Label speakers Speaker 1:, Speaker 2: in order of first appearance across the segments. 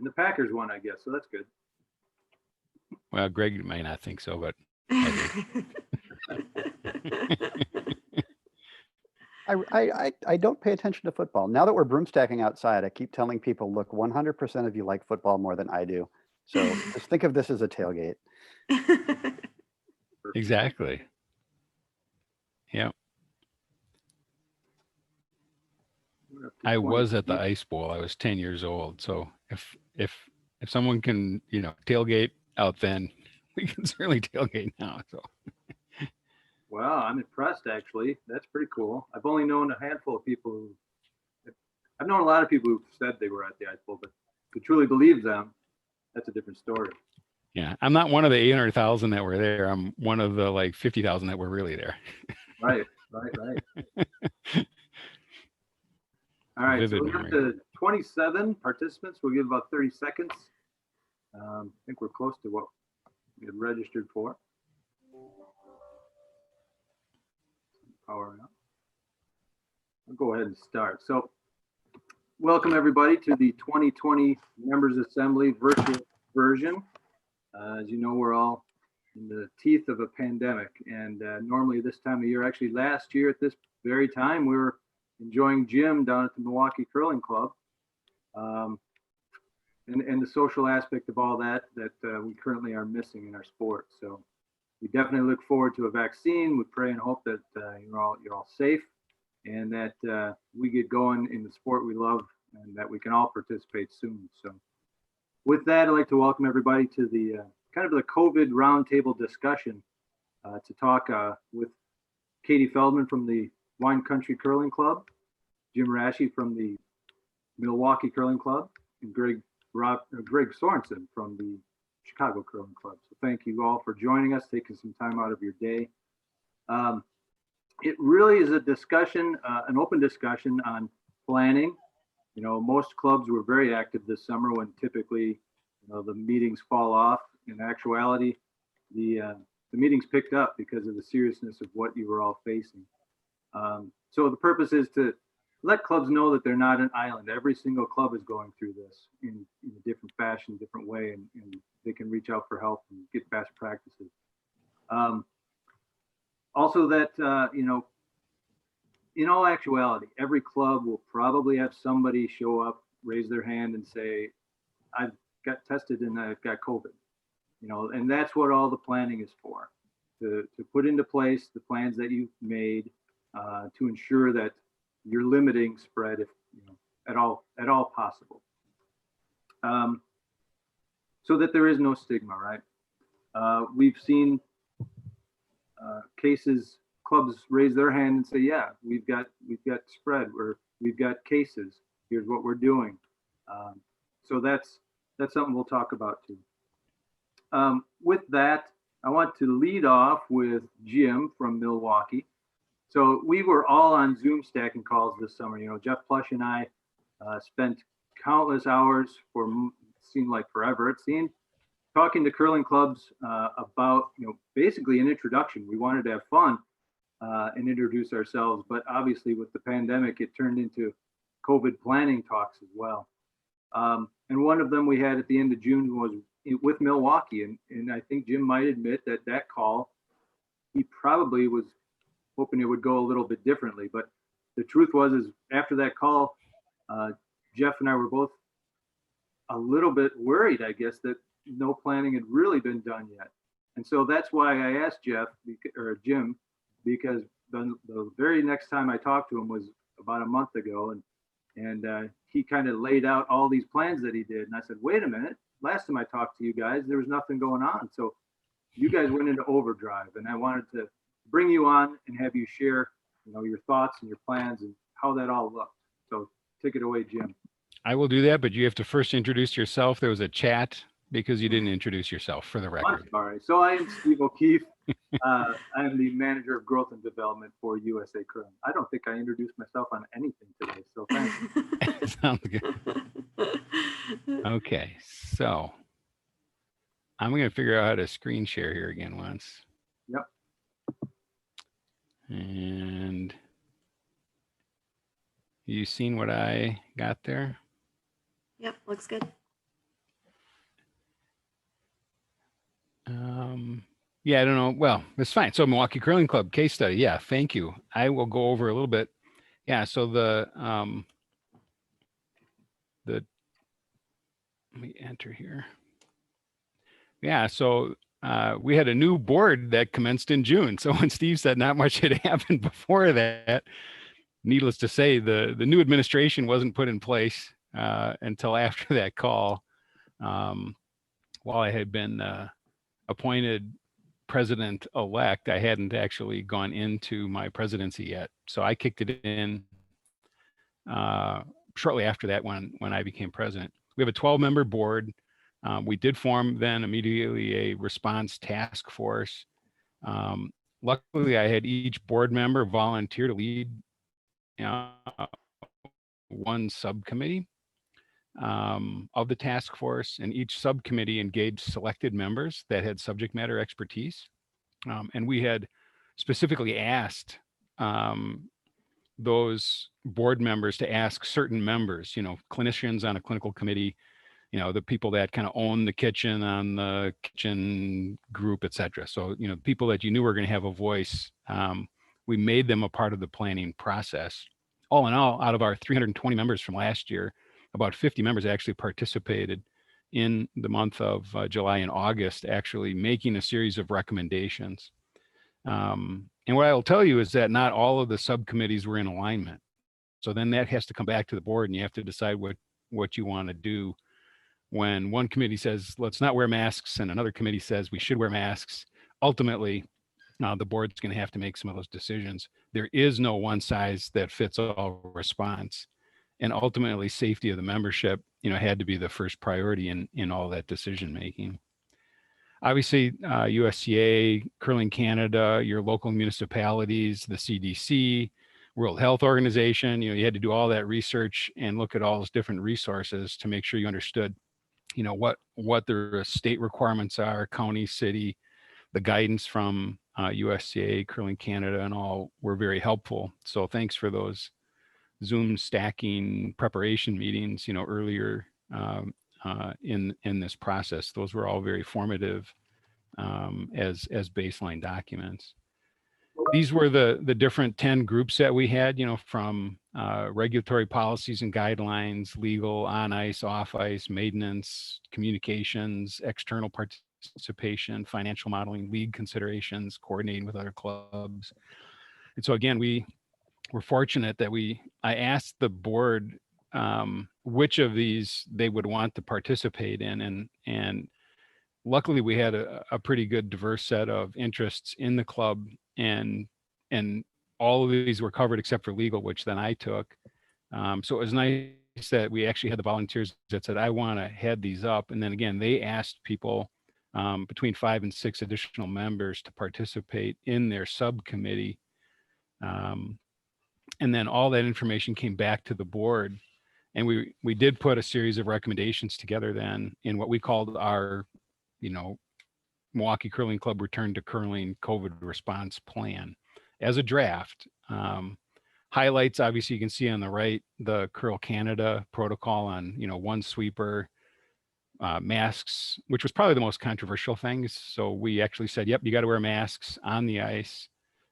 Speaker 1: And the Packers won, I guess, so that's good.
Speaker 2: Well, Greg may not think so, but I
Speaker 3: I don't pay attention to football. Now that we're broomstacking outside, I keep telling people, look, 100% of you like football more than I do. So just think of this as a tailgate.
Speaker 2: exactly. Yeah. I was at the Ice Bowl. I was 10 years old. So if someone can, tailgate out then, we can certainly tailgate now. So
Speaker 1: Wow, I'm impressed, actually. That's pretty cool. I've only known a handful of people I've known a lot of people who've said they were at the Ice Bowl, but to truly believe them, that's a different story.
Speaker 2: yeah, I'm not one of the 800,000 that were there. I'm one of the like 50,000 that were really there.
Speaker 1: Right. All right,
Speaker 2: Vivid
Speaker 1: so we're up
Speaker 2: memory.
Speaker 1: to 27 participants. We'll give about 30 seconds. I think we're close to what we had registered for. Power up. I'll go ahead and start. So welcome everybody to the 2020 Members Assembly virtual version. As you know, we're all in the teeth of a pandemic, and normally this time of year, actually last year at this very time, we were enjoying gym down at the Milwaukee Curling Club, and the social aspect of all that we currently are missing in our sport. So we definitely look forward to a vaccine. We pray and hope that you're all safe, and that we get going in the sport we love, and that we can all participate soon. So with that, I'd like to welcome everybody to the kind of the COVID roundtable discussion to talk with Katie Feldmen from the Wine Country Curling Club, Jim Rasche from the Milwaukee Curling Club, and Greg Sorenson from the Chicago Curling Club. So thank you all for joining us, taking some time out of your day. It really is a discussion, an open discussion on planning. Most clubs were very active this summer when typically, the meetings fall off. In actuality, the meetings picked up because of the seriousness of what you were all facing. So the purpose is to let clubs know that they're not an island. Every single club is going through this in a different fashion, different way, and they can reach out for help and get best practices. Also that, in all actuality, every club will probably have somebody show up, raise their hand and say, I've got tested and I've got COVID, and that's what all the planning is for, to put into place the plans that you've made to ensure that you're limiting spread if, at all possible. So that there is no stigma, right? We've seen cases, clubs raise their hand and say, yeah, we've got spread, or we've got cases, here's what we're doing. So that's something we'll talk about too. With that, I want to lead off with Jim from Milwaukee. So we were all on Zoom stacking calls this summer. Jeff Plush and I spent countless hours for seemed like forever, it seemed, talking to curling clubs about, basically an introduction. We wanted to have fun and introduce ourselves, but obviously with the pandemic, it turned into COVID planning talks as well. And one of them we had at the end of June was with Milwaukee, and I think Jim might admit that call, he probably was hoping it would go a little bit differently, but the truth is after that call, Jeff and I were both a little bit worried, I guess, that no planning had really been done yet. And so that's why I asked Jim, because the very next time I talked to him was about a month ago, and he kind of laid out all these plans that he did. And I said, wait a minute, last time I talked to you guys, there was nothing going on. So you guys went into overdrive, and I wanted to bring you on and have you share, your thoughts and your plans and how that all looked. So take it away, Jim.
Speaker 2: I will do that, but you have to first introduce yourself. There was a chat because you didn't introduce yourself, for the record.
Speaker 1: I'm sorry. So I am Steve O'Keefe. I'm the manager of growth and development for USA Curling. I don't think I introduced myself on anything today, so thanks.
Speaker 2: Sounds good. Okay, so I'm going to figure out how to screen share here again once.
Speaker 1: Yep.
Speaker 2: And you seen what I got there?
Speaker 4: Yep, looks good.
Speaker 2: Yeah, I don't know. Well, it's fine. So Milwaukee Curling Club case study. Yeah, thank you. I will go over a little bit. Yeah, so the let me enter here. Yeah, so we had a new board that commenced in June. So when Steve said not much had happened before that, needless to say, the new administration wasn't put in place until after that call. While I had been appointed president-elect, I hadn't actually gone into my presidency yet. So I kicked it in shortly after that when I became president. We have a 12-member board. We did form then immediately a response task force. Luckily, I had each board member volunteer to lead uh, one subcommittee of the task force, and each subcommittee engaged selected members that had subject matter expertise. And we had specifically asked those board members to ask certain members, clinicians on a clinical committee, the people that kind of own the kitchen on the kitchen group, et cetera. So, people that you knew were going to have a voice, we made them a part of the planning process. All in all, out of our 320 members from last year, about 50 members actually participated in the month of July and August, actually making a series of recommendations. And what I will tell you is that not all of the subcommittees were in alignment. So then that has to come back to the board, and you have to decide what you want to do. When one committee says, let's not wear masks, and another committee says we should wear masks, ultimately, the board's going to have to make some of those decisions. There is no one size that fits all response. And ultimately, safety of the membership, had to be the first priority in all that decision making. Obviously, USCA, Curling Canada, your local municipalities, the CDC, World Health Organization, you had to do all that research and look at all those different resources to make sure you understood, what the state requirements are, county, city. The guidance from USCA, Curling Canada, and all were very helpful. So thanks for those Zoom stacking preparation meetings, earlier in this process. Those were all very formative as baseline documents. These were the different 10 groups that we had, from regulatory policies and guidelines, legal, on ice, off ice, maintenance, communications, external participation, financial modeling, league considerations, coordinating with other clubs. And so again, we were fortunate that I asked the board which of these they would want to participate in, and luckily we had a pretty good diverse set of interests in the club, and all of these were covered except for legal, which then I took. So it was nice that we actually had the volunteers that said, I want to head these up. And then again, they asked people between 5 and 6 additional members to participate in their subcommittee. And then all that information came back to the board. And we did put a series of recommendations together then in what we called our, Milwaukee Curling Club Return to Curling COVID Response Plan as a draft. Highlights, obviously, you can see on the right, the Curl Canada protocol on, one sweeper, masks, which was probably the most controversial thing. So we actually said, yep, you got to wear masks on the ice,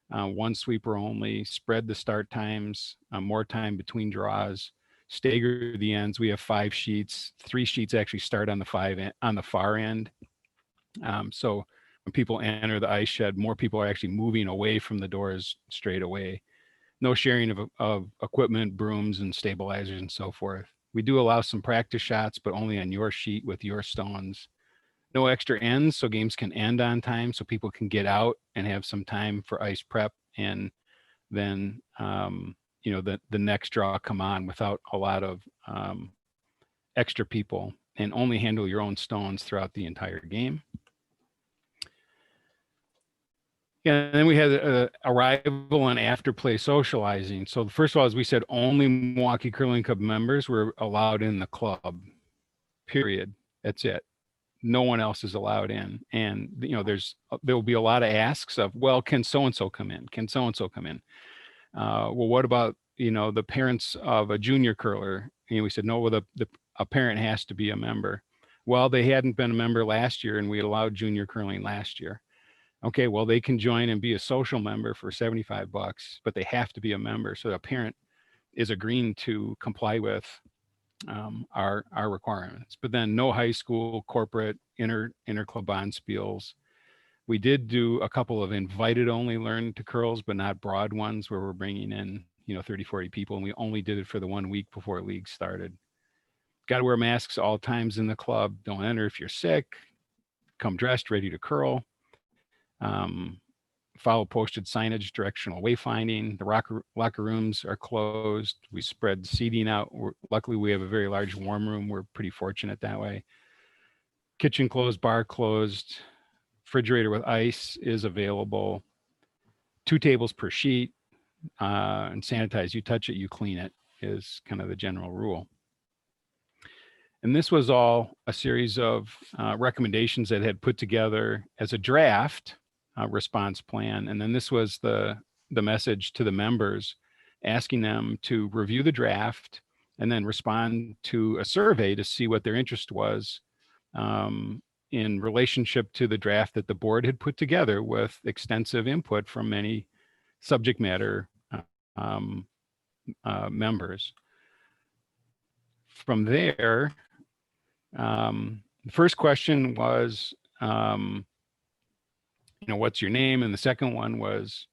Speaker 2: one sweeper only, spread the start times, more time between draws, stagger the ends. We have 5 sheets. 3 sheets actually start on the far end. So when people enter the ice shed, more people are actually moving away from the doors straight away. No sharing of equipment, brooms and stabilizers and so forth. We do allow some practice shots, but only on your sheet with your stones. No extra ends, so games can end on time, so people can get out and have some time for ice prep, and then the next draw come on without a lot of extra people, and only handle your own stones throughout the entire game. Yeah, and then we had arrival and after play socializing. So first of all, as we said, only Milwaukee Curling Club members were allowed in the club, period. That's it. No one else is allowed in. And, there will be a lot of asks of, well, can so-and-so come in? Can so-and-so come in? Well, what about, the parents of a junior curler? We said, no, well, a parent has to be a member. Well, they hadn't been a member last year and we allowed junior curling last year. Okay, well, they can join and be a social member for $75, but they have to be a member. So a parent is agreeing to comply with our requirements. But then no high school, corporate, inter-club bond spiels. We did do a couple of invited only learn to curls, but not broad ones where we're bringing in, 30, 40 people. And we only did it for the 1 week before league started. Got to wear masks all times in the club. Don't enter if you're sick. Come dressed, ready to curl. Follow posted signage, directional wayfinding. The locker rooms are closed. We spread seating out. Luckily, we have a very large warm room. We're pretty fortunate that way. Kitchen closed, bar closed. Refrigerator with ice is available. 2 tables per sheet, and sanitize. You touch it, you clean it is kind of the general rule. And this was all a series of recommendations that had put together as a draft response plan. And then this was the message to the members, asking them to review the draft and then respond to a survey to see what their interest was in relationship to the draft that the board had put together with extensive input from many subject matter members. From there, the first question was, what's your name? And the second one was,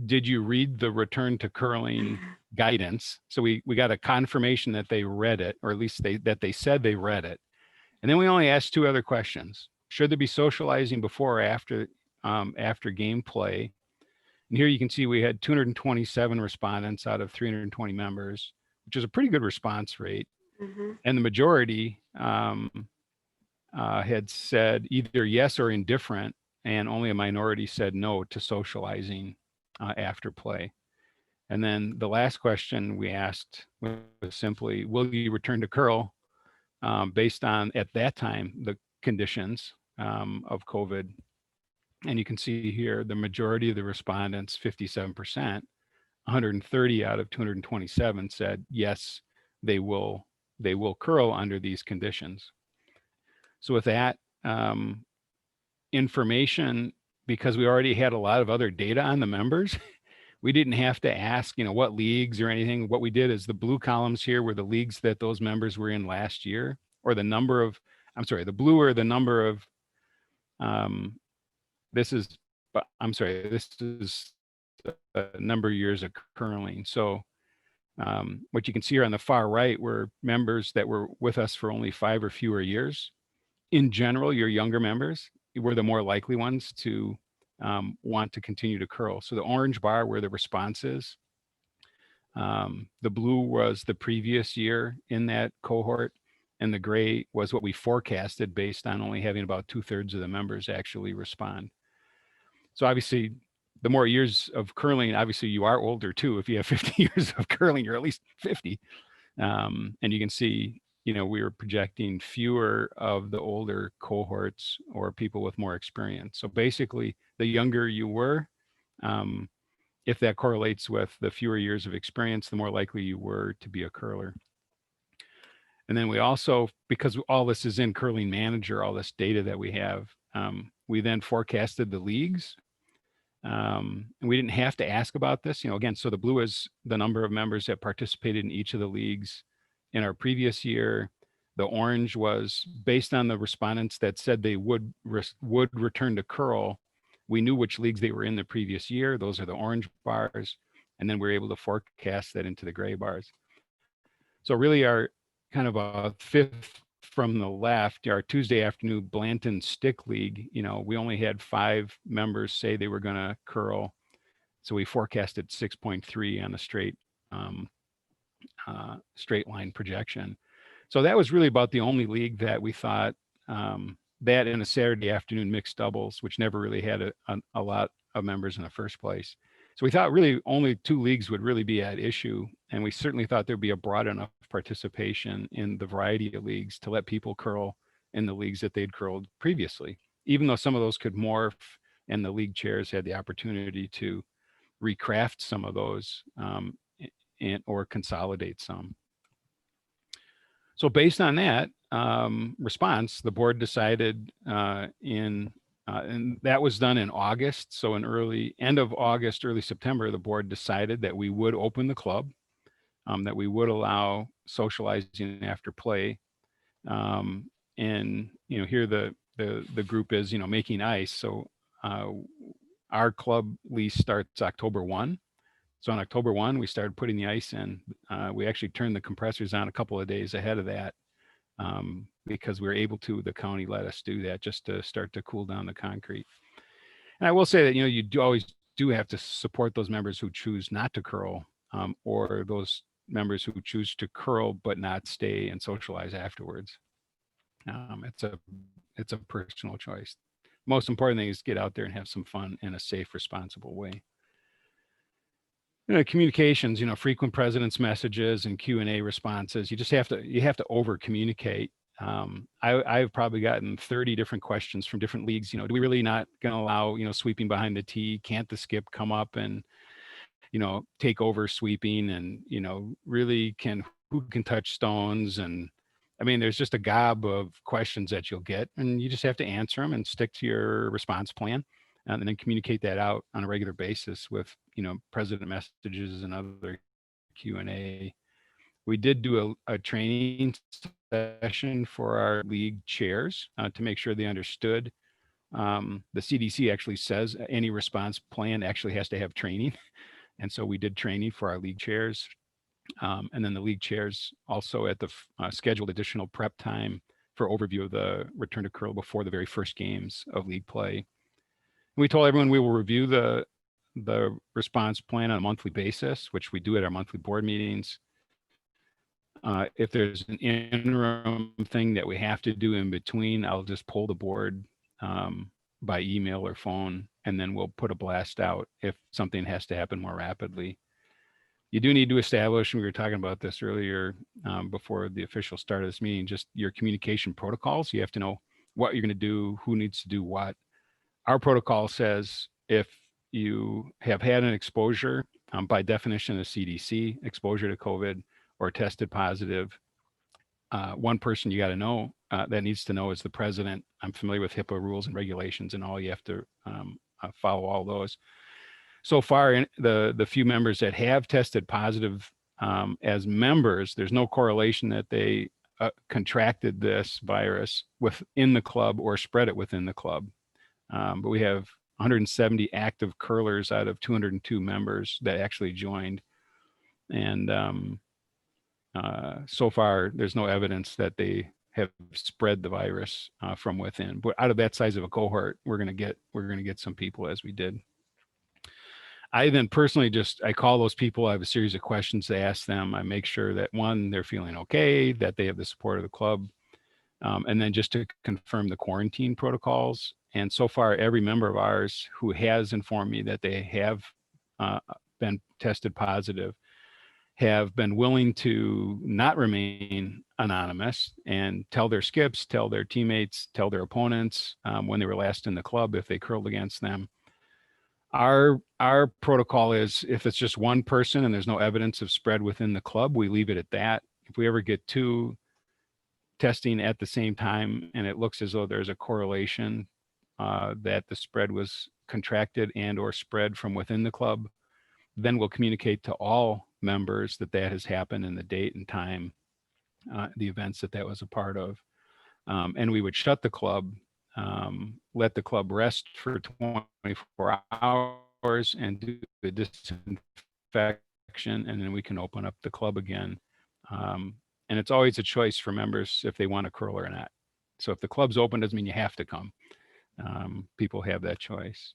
Speaker 2: did you read the return to curling guidance? So we got a confirmation that they read it, or at least that they said they read it. And then we only asked 2 other questions. Should there be socializing before or after gameplay? And here you can see we had 227 respondents out of 320 members, which is a pretty good response rate.
Speaker 4: Mm-hmm.
Speaker 2: And the majority had said either yes or indifferent, and only a minority said no to socializing after play. And then the last question we asked was simply, will you return to curl based on, at that time, the conditions of COVID? And you can see here, the majority of the respondents, 57%, 130 out of 227 said, yes, they will curl under these conditions. So with that information, because we already had a lot of other data on the members, we didn't have to ask, what leagues or anything. What we did is the blue columns here were the leagues that those members were in last year, or the number of, the blue are the number of, this is the number of years of curling. So what you can see here on the far right were members that were with us for only 5 or fewer years. In general, your younger members were the more likely ones to want to continue to curl. So the orange bar were the responses. The blue was the previous year in that cohort, and the gray was what we forecasted based on only having about 2/3 of the members actually respond. So obviously, the more years of curling, obviously you are older too. If you have 50 years of curling, you're at least 50. And you can see, we were projecting fewer of the older cohorts or people with more experience. So basically, the younger you were, if that correlates with the fewer years of experience, the more likely you were to be a curler. And then we also, because all this is in Curling Manager, all this data that we have, we then forecasted the leagues. And we didn't have to ask about this, again, so the blue is the number of members that participated in each of the leagues in our previous year. The orange was based on the respondents that said they would return to curl. We knew which leagues they were in the previous year. Those are the orange bars. And then we were able to forecast that into the gray bars. So really our kind of a fifth from the left, our Tuesday afternoon Blanton Stick League, we only had 5 members say they were going to curl. So we forecasted 6.3 on the straight line projection. So that was really about the only league that we thought, that in a Saturday afternoon mixed doubles, which never really had a lot of members in the first place. So we thought really only 2 leagues would really be at issue. And we certainly thought there'd be a broad enough participation in the variety of leagues to let people curl in the leagues that they'd curled previously, even though some of those could morph and the league chairs had the opportunity to recraft some of those or consolidate some. So based on that response, the board decided and that was done in August. So in end of August, early September, the board decided that we would open the club, that we would allow socializing after play. And, here the group is, making ice. So our club lease starts October 1. So on October 1, we started putting the ice in. We actually turned the compressors on a couple of days ahead of that because we were able to. The county let us do that just to start to cool down the concrete. And I will say that, you always do have to support those members who choose not to curl or those members who choose to curl but not stay and socialize afterwards. It's a personal choice. Most important thing is get out there and have some fun in a safe, responsible way. Communications, frequent president's messages and Q&A responses. You have to over communicate. I've probably gotten 30 different questions from different leagues. Do we really not going to allow, sweeping behind the tee? Can't the skip come up and, take over sweeping? And, really who can touch stones? And I mean, there's just a gob of questions that you'll get, and you just have to answer them and stick to your response plan. And then communicate that out on a regular basis with, president messages and other Q&A. We did do a training session for our league chairs to make sure they understood. The CDC actually says any response plan actually has to have training. And so we did training for our league chairs. And then the league chairs also at the scheduled additional prep time for overview of the return to curl before the very first games of league play. We told everyone we will review the response plan on a monthly basis, which we do at our monthly board meetings. If there's an interim thing that we have to do in between, I'll just pull the board by email or phone, and then we'll put a blast out if something has to happen more rapidly. You do need to establish, and we were talking about this earlier before the official start of this meeting, just your communication protocols. You have to know what you're going to do, who needs to do what. Our protocol says if you have had an exposure, by definition of CDC, exposure to COVID or tested positive, one person you got to know that needs to know is the president. I'm familiar with HIPAA rules and regulations, and all you have to follow all those. So far, the few members that have tested positive as members, there's no correlation that they contracted this virus within the club or spread it within the club. But we have 170 active curlers out of 202 members that actually joined. And so far, there's no evidence that they have spread the virus from within. But out of that size of a cohort, we're going to get some people, as we did. I then personally I call those people. I have a series of questions to ask them. I make sure that one, they're feeling okay, that they have the support of the club. And then just to confirm the quarantine protocols. And so far, every member of ours who has informed me that they have been tested positive have been willing to not remain anonymous and tell their skips, tell their teammates, tell their opponents when they were last in the club if they curled against them. Our protocol is if it's just one person and there's no evidence of spread within the club, we leave it at that. If we ever get two testing at the same time and it looks as though there's a correlation that the spread was contracted and or spread from within the club, then we'll communicate to all members that has happened and the date and time, the events that was a part of. And we would shut the club, let the club rest for 24 hours and do the disinfection, and then we can open up the club again. And it's always a choice for members if they want to curl or not. So if the club's open, doesn't mean you have to come. People have that choice.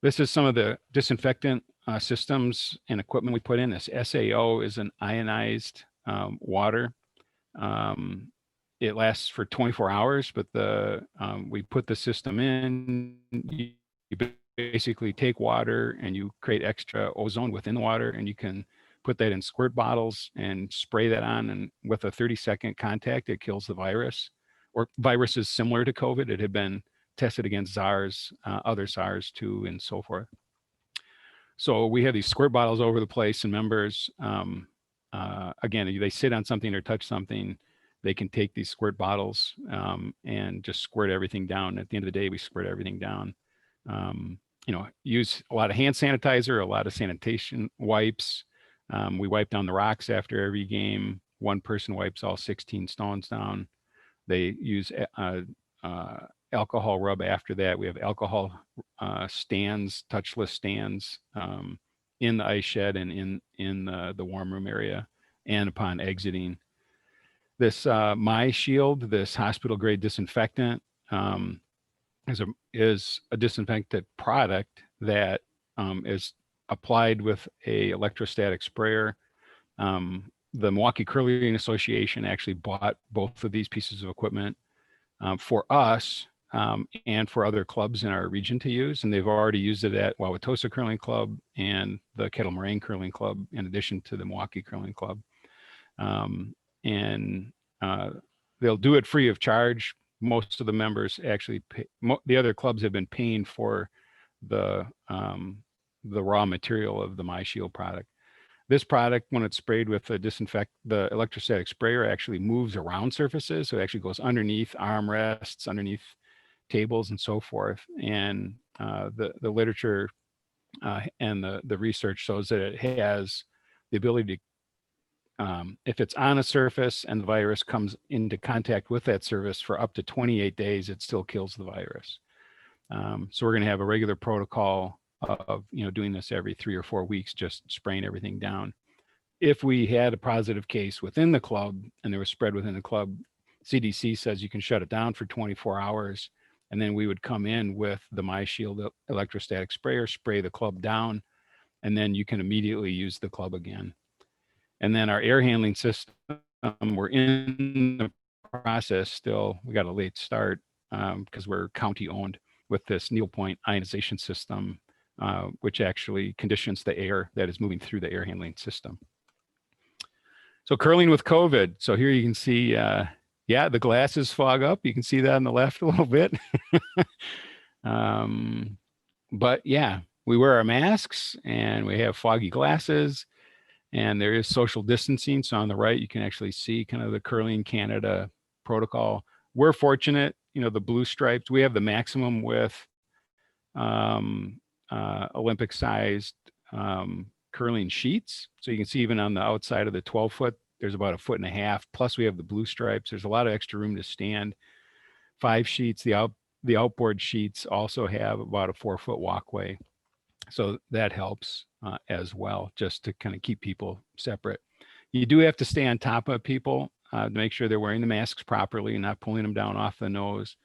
Speaker 2: This is some of the disinfectant systems and equipment we put in. This SAO is an ionized water. It lasts for 24 hours, but we put the system in. You basically take water and you create extra ozone within the water, and you can put that in squirt bottles and spray that on, and with a 30-second contact, it kills the virus. Or viruses similar to COVID. It had been tested against SARS, other SARS too, and so forth. So we have these squirt bottles over the place, and members, again, they sit on something or touch something, they can take these squirt bottles and just squirt everything down. At the end of the day, we squirt everything down. Use a lot of hand sanitizer, a lot of sanitation wipes. We wipe down the rocks after every game. One person wipes all 16 stones down. They use alcohol rub after that. We have alcohol stands, touchless stands in the ice shed and in the warm room area. And upon exiting, this My Shield, this hospital grade disinfectant, is a disinfectant product that is applied with a electrostatic sprayer. The Milwaukee Curling Association actually bought both of these pieces of equipment for us and for other clubs in our region to use. And they've already used it at Wauwatosa Curling Club and the Kettle Moraine Curling Club, in addition to the Milwaukee Curling Club. They'll do it free of charge. Most of the members actually pay, the other clubs have been paying for the raw material of the MyShield product. This product, when it's sprayed with the electrostatic sprayer, actually moves around surfaces. So it actually goes underneath armrests, underneath tables, and so forth. And the literature and the research shows that it has the ability to, if it's on a surface and the virus comes into contact with that surface for up to 28 days, it still kills the virus. So we're going to have a regular protocol of doing this every 3 or 4 weeks, just spraying everything down. If we had a positive case within the club and there was spread within the club, CDC says you can shut it down for 24 hours, and then we would come in with the MyShield electrostatic sprayer, spray the club down, and then you can immediately use the club again. And then our air handling system, we're in the process still. We got a late start because we're county owned with this needle point ionization system, which actually conditions the air that is moving through the air handling system. So curling with COVID. So here you can see, the glasses fog up. You can see that on the left a little bit. But yeah, we wear our masks and we have foggy glasses. And there is social distancing. So on the right, you can actually see kind of the Curling Canada protocol. We're fortunate, the blue stripes, we have the maximum width Olympic sized curling sheets. So you can see even on the outside of the 12-foot, there's about 1.5 feet. Plus we have the blue stripes. There's a lot of extra room to stand. 5 sheets. The outboard sheets also have about a 4-foot walkway. So that helps as well, just to kind of keep people separate. You do have to stay on top of people to make sure they're wearing the masks properly and not pulling them down off the nose.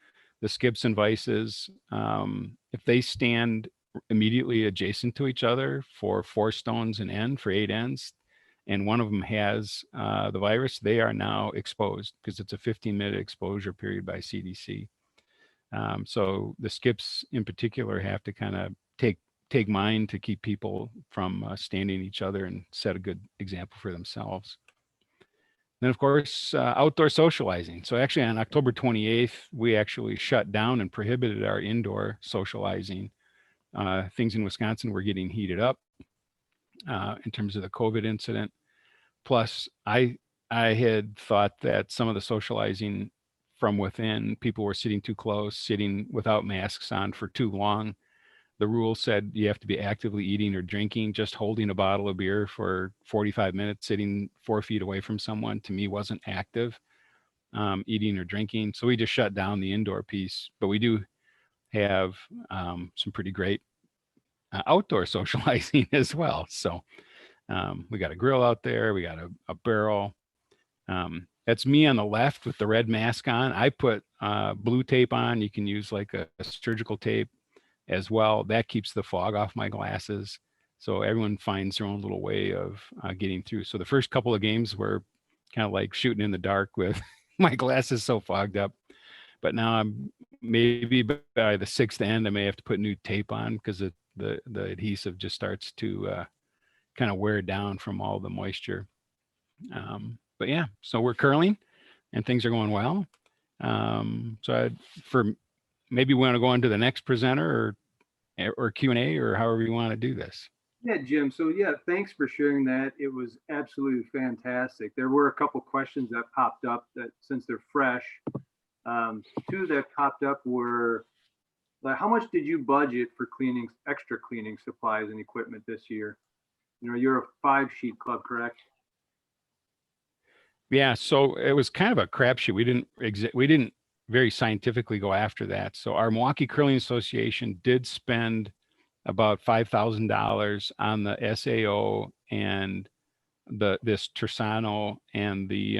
Speaker 2: The skips and vices, if they stand immediately adjacent to each other for 4 stones an end, for 8 ends, and one of them has the virus, they are now exposed because it's a 15-minute exposure period by CDC. So the skips in particular have to kind of take mind to keep people from standing each other and set a good example for themselves. Then of course, outdoor socializing. So actually on October 28th, we actually shut down and prohibited our indoor socializing. Things in Wisconsin were getting heated up in terms of the COVID incident. Plus I had thought that some of the socializing from within, people were sitting too close, sitting without masks on for too long. The rule said you have to be actively eating or drinking. Just holding a bottle of beer for 45 minutes, sitting 4 feet away from someone, to me wasn't active eating or drinking. So we just shut down the indoor piece. But we do have some pretty great outdoor socializing as well. So we got a grill out there. We got a barrel. That's me on the left with the red mask on. I put blue tape on. You can use like a surgical tape as well. That keeps the fog off my glasses. So everyone finds their own little way of getting through. So the first couple of games were kind of like shooting in the dark with my glasses so fogged up. But now I'm maybe by the 6th end, I may have to put new tape on because the adhesive just starts to kind of wear down from all the moisture. But yeah, so we're curling and things are going well. Maybe we want to go on to the next presenter or Q&A or however you want to do this.
Speaker 1: Yeah, Jim. So yeah, thanks for sharing that. It was absolutely fantastic. There were a couple questions that popped up that since they're fresh, two that popped up were like, how much did you budget for cleaning, extra cleaning supplies and equipment this year? You know, you're a 5-sheet club, correct?
Speaker 2: Yeah, so it was kind of a crapshoot. We didn't very scientifically go after that. So our Milwaukee Curling Association did spend about $5,000 on the SAO and this Tersano and the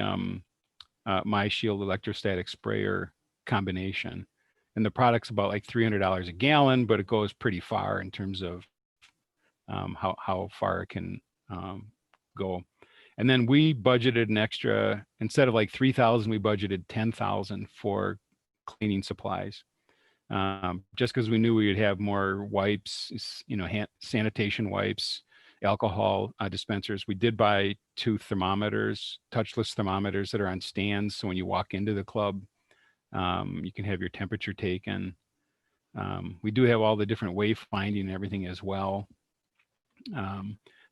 Speaker 2: My Shield electrostatic sprayer combination. And the product's about like $300 a gallon, but it goes pretty far in terms of how far it can go. And then we budgeted an extra, instead of like 3,000, we budgeted 10,000 for cleaning supplies. Just because we knew we would have more wipes, sanitation wipes, alcohol dispensers. We did buy 2 thermometers, touchless thermometers that are on stands. So when you walk into the club, you can have your temperature taken. We do have all the different wayfinding and everything as well.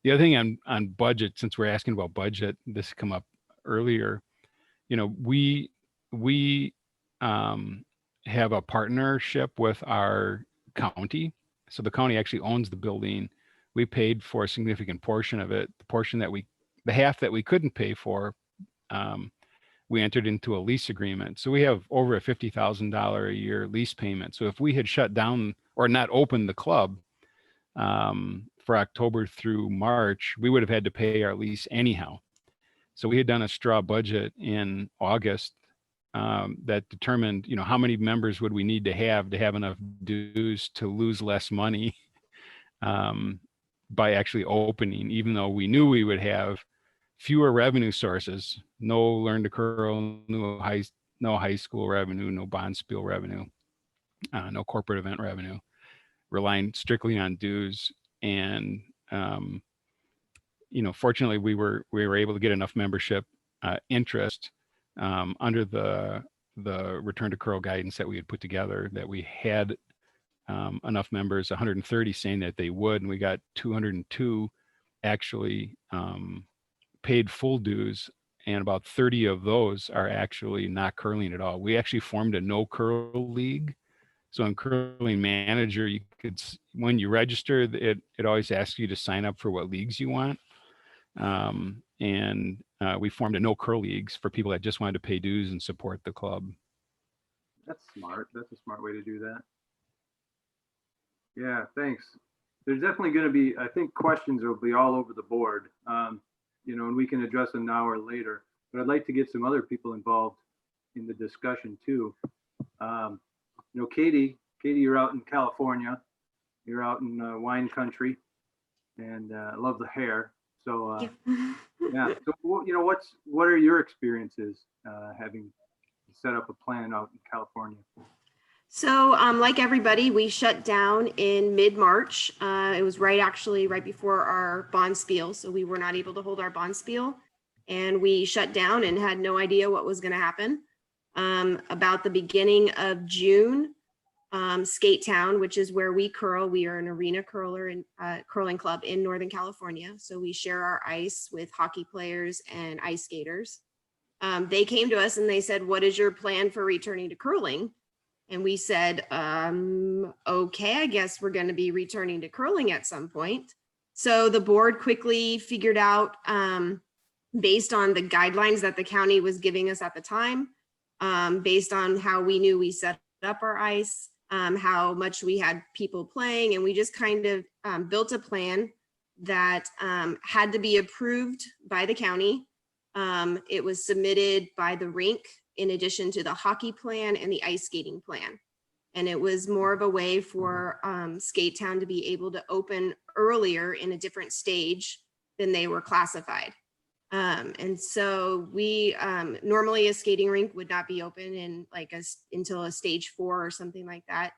Speaker 2: The other thing on budget, since we're asking about budget, this come up earlier, we have a partnership with our county. So the county actually owns the building. We paid for a significant portion of it. The half that we couldn't pay for, we entered into a lease agreement. So we have over a $50,000 a year lease payment. So if we had shut down or not opened the club for October through March, we would have had to pay our lease anyhow. So we had done a straw budget in August that determined, how many members would we need to have enough dues to lose less money by actually opening, even though we knew we would have fewer revenue sources, no learn to curl, no high school revenue, no bond spiel revenue, no corporate event revenue, relying strictly on dues. And fortunately, we were able to get enough membership interest under the return to curl guidance that we had put together, that we had enough members, 130 saying that they would, and we got 202 actually paid full dues, and about 30 of those are actually not curling at all. We actually formed a no curl league. So in Curling Manager, when you register, it always asks you to sign up for what leagues you want. And we formed a no curl leagues for people that just wanted to pay dues and support the club.
Speaker 1: That's smart. That's a smart way to do that. Yeah, thanks. There's definitely going to be, I think, questions will be all over the board, and we can address them now or later. But I'd like to get some other people involved in the discussion too. Katie, you're out in California. You're out in wine country, and I love the hair. So, yeah. So, what are your experiences having set up a plan out in California?
Speaker 4: So, like everybody, we shut down in mid-March. It was right before our bond spiel, so we were not able to hold our bond spiel, and we shut down and had no idea what was going to happen. About the beginning of June, Skate Town, which is where we curl, we are an arena curler and curling club in Northern California. So we share our ice with hockey players and ice skaters. They came to us and they said, "What is your plan for returning to curling?" And we said, okay, I guess we're going to be returning to curling at some point. So the board quickly figured out, based on the guidelines that the county was giving us at the time, based on how we knew we set up our ice, how much we had people playing, and we just kind of built a plan that had to be approved by the county. It was submitted by the rink in addition to the hockey plan and the ice skating plan. And it was more of a way for Skate Town to be able to open earlier in a different stage than they were classified. And so we normally a skating rink would not be open in until a stage 4 or something like that.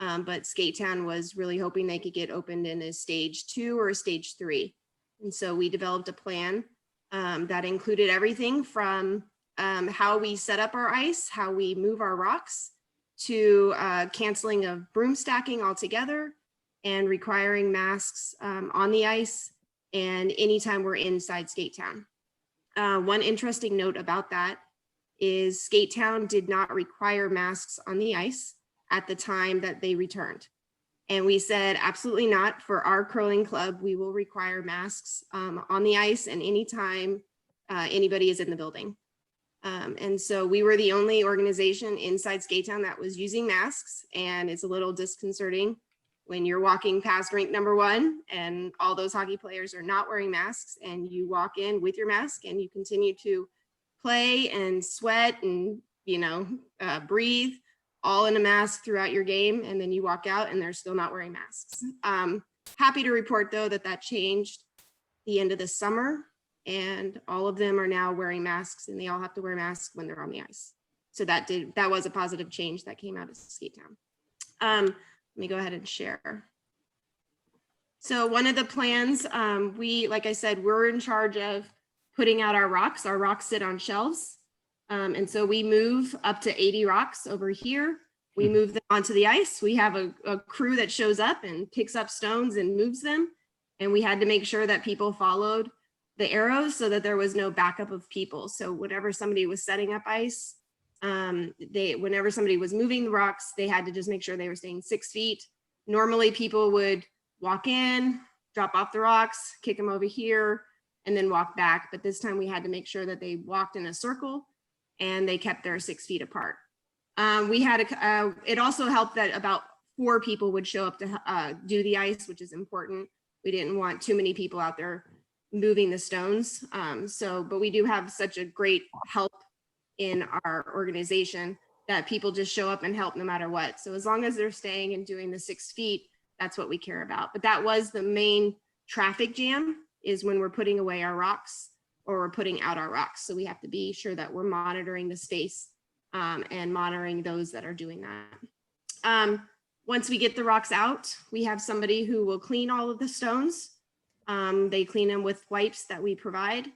Speaker 4: But Skate Town was really hoping they could get opened in a stage 2 or a stage 3. And so we developed a plan that included everything from how we set up our ice, how we move our rocks, to canceling of broom stacking altogether, and requiring masks on the ice and anytime we're inside Skate Town. One interesting note about that is Skate Town did not require masks on the ice at the time that they returned. And we said, absolutely not. For our curling club, we will require masks on the ice and anytime anybody is in the building. And so we were the only organization inside Skate Town that was using masks, and it's a little disconcerting when you're walking past rink number 1 and all those hockey players are not wearing masks and you walk in with your mask and you continue to play and sweat and, you know, breathe all in a mask throughout your game. And then you walk out and they're still not wearing masks. Happy to report though, that changed the end of the summer and all of them are now wearing masks and they all have to wear masks when they're on the ice. So that was a positive change that came out of Skate Town. Let me go ahead and share. So one of the plans, like I said, we're in charge of putting out our rocks. Our rocks sit on shelves. And so we move up to 80 rocks over here. We move them onto the ice. We have a crew that shows up and picks up stones and moves them. And we had to make sure that people followed the arrows so that there was no backup of people. So whenever somebody was setting up ice, whenever somebody was moving the rocks, they had to just make sure they were staying 6 feet. Normally people would walk in, drop off the rocks, kick them over here, and then walk back. But this time we had to make sure that they walked in a circle and they kept their 6 feet apart. It also helped that about 4 people would show up to do the ice, which is important. We didn't want too many people out there moving the stones. But we do have such a great help in our organization that people just show up and help no matter what. So as long as they're staying and doing the 6 feet, that's what we care about. But that was the main traffic jam, is when we're putting away our rocks or we're putting out our rocks. So we have to be sure that we're monitoring the space and monitoring those that are doing that. Once we get the rocks out, we have somebody who will clean all of the stones. They clean them with wipes that we provide,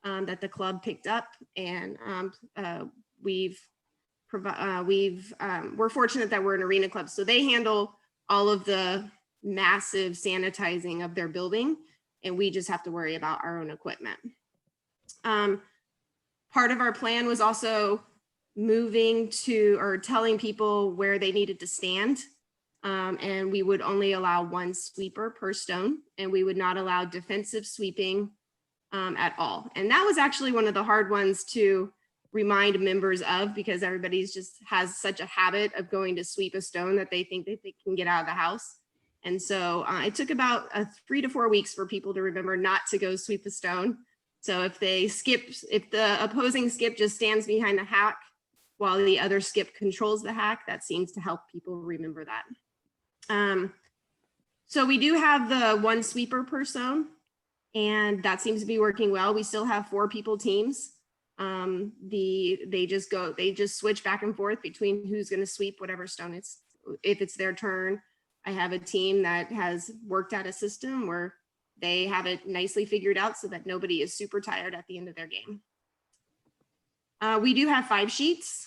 Speaker 4: that the club picked up, and we're fortunate that we're an arena club, so they handle all of the massive sanitizing of their building, and we just have to worry about our own equipment. Part of our plan was also telling people where they needed to stand. And we would only allow 1 sweeper per stone, and we would not allow defensive sweeping at all. And that was actually one of the hard ones to remind members of, because everybody's just has such a habit of going to sweep a stone that they think that they can get out of the house. And so it took about 3 to 4 weeks for people to remember not to go sweep a stone. So if the opposing skip just stands behind the hack while the other skip controls the hack, that seems to help people remember that. So we do have the 1 sweeper per stone, and that seems to be working well. We still have 4 people teams. They just switch back and forth between who's going to sweep whatever stone if it's their turn. I have a team that has worked out a system where they have it nicely figured out so that nobody is super tired at the end of their game. We do have 5 sheets.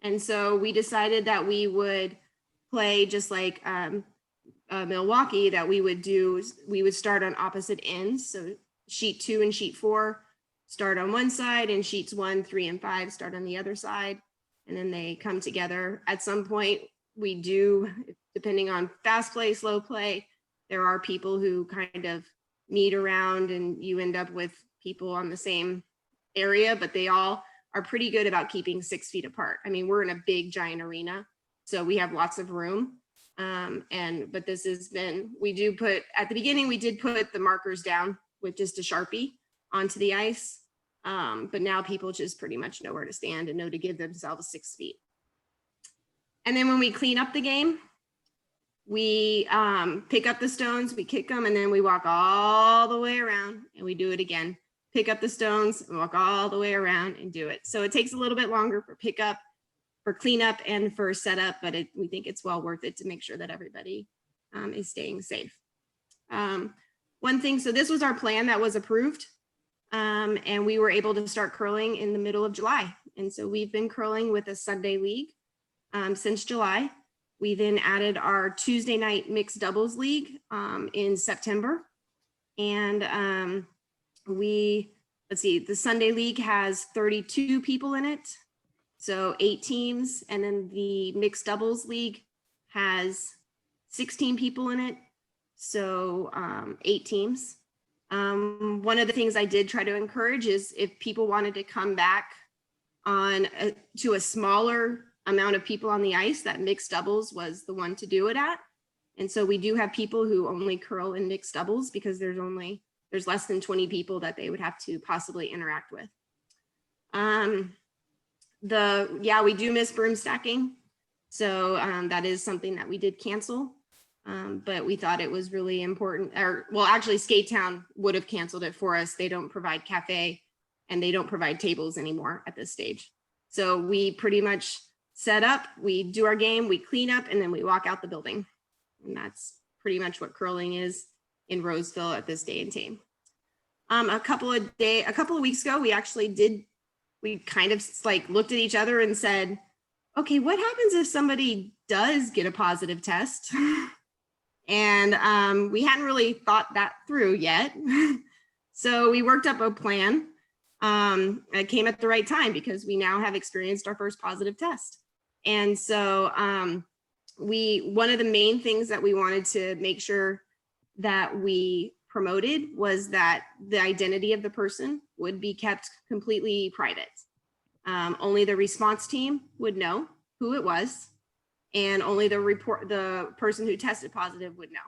Speaker 4: And so we decided that we would play just like Milwaukee, that we would start on opposite ends. So sheet 2 and sheet 4 start on one side, and sheets 1, 3, and 5 start on the other side. And then they come together. At some point, we do, depending on fast play, slow play, there are people who kind of meet around and you end up with people on the same area, but they all are pretty good about keeping 6 feet apart. I mean, we're in a big giant arena, so we have lots of room. But this has been, at the beginning, we did put the markers down with just a Sharpie onto the ice. But now people just pretty much know where to stand and know to give themselves 6 feet. And then when we clean up the game, we pick up the stones, we kick them, and then we walk all the way around and we do it again. Pick up the stones and walk all the way around and do it. So it takes a little bit longer for pickup, for cleanup, and for setup, but we think it's well worth it to make sure that everybody is staying safe. One thing, so this was our plan that was approved, and we were able to start curling in the middle of July. And so we've been curling with a Sunday league since July. We then added our Tuesday night mixed doubles league in September. And let's see, the Sunday league has 32 people in it. So 8 teams. And then the mixed doubles league has 16 people in it. So 8 teams. One of the things I did try to encourage is if people wanted to come back to a smaller amount of people on the ice, that mixed doubles was the one to do it at. And so we do have people who only curl in mixed doubles because there's less than 20 people that they would have to possibly interact with. We do miss broom stacking. So that is something that we did cancel. But we thought it was really important, actually Skate Town would have canceled it for us. They don't provide cafe and they don't provide tables anymore at this stage. So we pretty much set up, we do our game, we clean up, and then we walk out the building. And that's pretty much what curling is in Roseville at this day and time. A couple of weeks ago, we kind of like looked at each other and said, okay, what happens if somebody does get a positive test? And we hadn't really thought that through yet. So we worked up a plan. It came at the right time because we now have experienced our first positive test. And so one of the main things that we wanted to make sure that we promoted was that the identity of the person would be kept completely private. Only the response team would know who it was, and only the person who tested positive would know.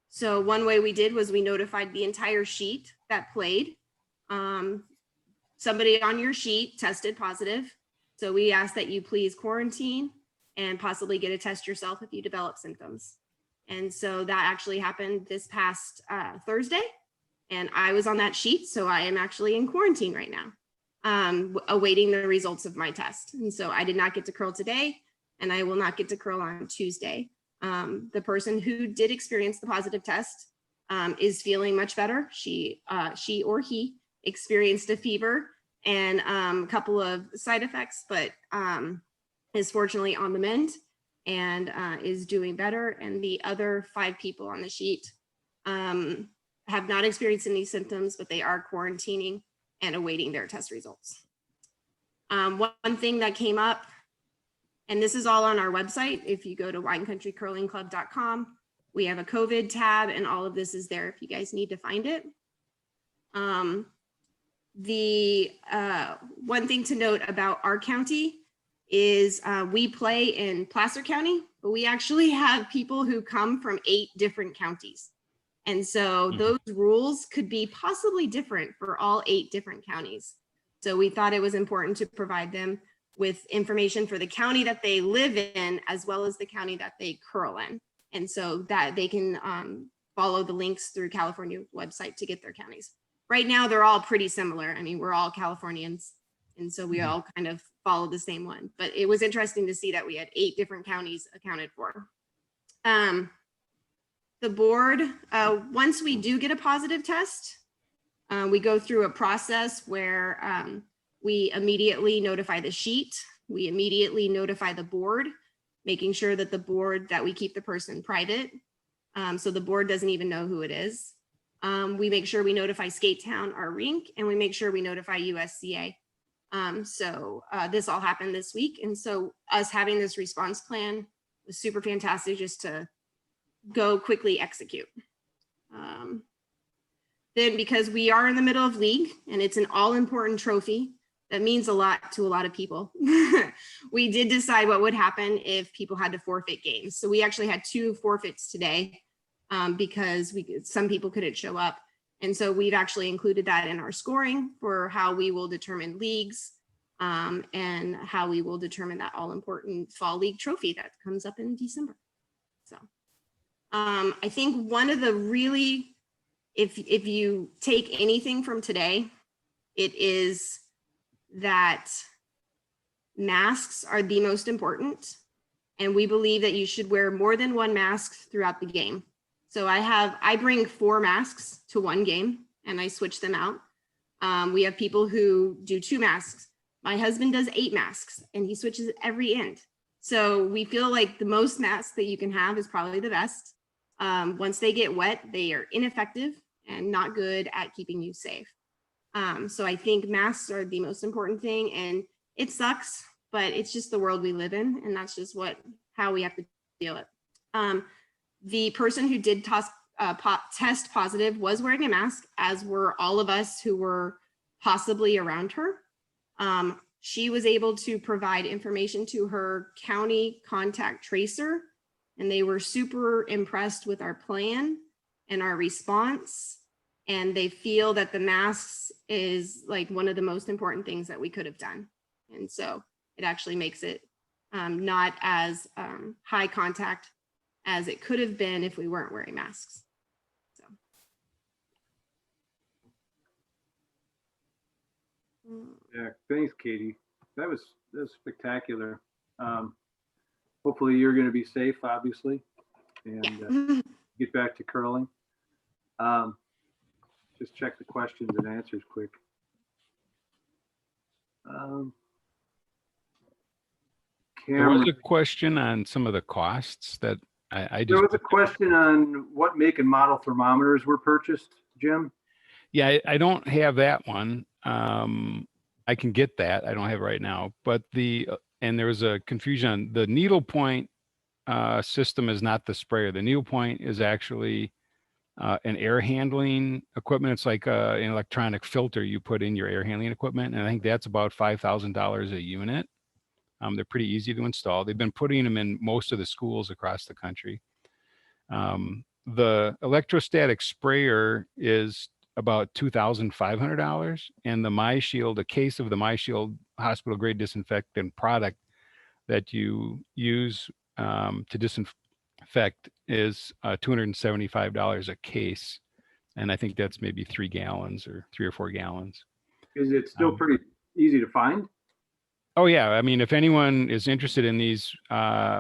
Speaker 4: So one way we did was we notified the entire sheet that played. Somebody on your sheet tested positive. So we ask that you please quarantine and possibly get a test yourself if you develop symptoms. And so that actually happened this past Thursday. And I was on that sheet. So I am actually in quarantine right now, awaiting the results of my test. And so I did not get to curl today, and I will not get to curl on Tuesday. The person who did experience the positive test is feeling much better. She or he experienced a fever and a couple of side effects, but is fortunately on the mend and is doing better. And the other 5 people on the sheet have not experienced any symptoms, but they are quarantining and awaiting their test results. One thing that came up, and this is all on our website. If you go to winecountrycurlingclub.com, we have a COVID tab, and all of this is there if you guys need to find it. The one thing to note about our county is we play in Placer County, but we actually have people who come from 8 different counties. And so those rules could be possibly different for all 8 different counties. So we thought it was important to provide them with information for the county that they live in, as well as the county that they curl in. And so that they can follow the links through California website to get their counties. Right now, they're all pretty similar. I mean, we're all Californians. And so we all kind of follow the same one. But it was interesting to see that we had 8 different counties accounted for. The board, once we do get a positive test, we go through a process where we immediately notify the sheet. We immediately notify the board, making sure that the board, that we keep the person private. So the board doesn't even know who it is. We make sure we notify Skate Town, our rink, and we make sure we notify USCA. So this all happened this week. And so us having this response plan was super fantastic just to go quickly execute. Then because we are in the middle of league and it's an all important trophy, that means a lot to a lot of people. We did decide what would happen if people had to forfeit games. So we actually had 2 forfeits today because some people couldn't show up. And so we've actually included that in our scoring for how we will determine leagues and how we will determine that all important fall league trophy that comes up in December. So I think one of the really, if you take anything from today, it is that masks are the most important. And we believe that you should wear more than 1 mask throughout the game. So I bring 4 masks to 1 game and I switch them out. We have people who do 2 masks. My husband does 8 masks and he switches every end. So we feel like the most masks that you can have is probably the best. Once they get wet, they are ineffective and not good at keeping you safe. So I think masks are the most important thing, and it sucks, but it's just the world we live in, and that's just how we have to deal with it. The person who did test positive was wearing a mask, as were all of us who were possibly around her. She was able to provide information to her county contact tracer, and they were super impressed with our plan and our response. And they feel that the masks is like one of the most important things that we could have done. And so it actually makes it not as high contact as it could have been if we weren't wearing masks. So.
Speaker 1: Yeah, thanks, Katie. That was spectacular. Hopefully you're going to be safe, obviously, and get back to curling. Just check the questions and answers quick.
Speaker 2: There was
Speaker 1: Cameron,
Speaker 2: a question on some of the costs that I
Speaker 1: there
Speaker 2: just,
Speaker 1: was a question on what make and model thermometers were purchased, Jim.
Speaker 2: yeah, I don't have that one. I can get that. I don't have it right now, but and there was a confusion on the needle point system is not the sprayer. The needle point is actually an air handling equipment. It's like an electronic filter you put in your air handling equipment. And I think that's about $5,000 a unit. They're pretty easy to install. They've been putting them in most of the schools across the country. The electrostatic sprayer is about $2,500, and the MyShield, a case of the MyShield hospital grade disinfectant product that you use to disinfect is $275 a case. And I think that's maybe 3 gallons or 3 or 4 gallons.
Speaker 1: Is it still pretty easy to find?
Speaker 2: Oh yeah. I mean, if anyone is interested in these,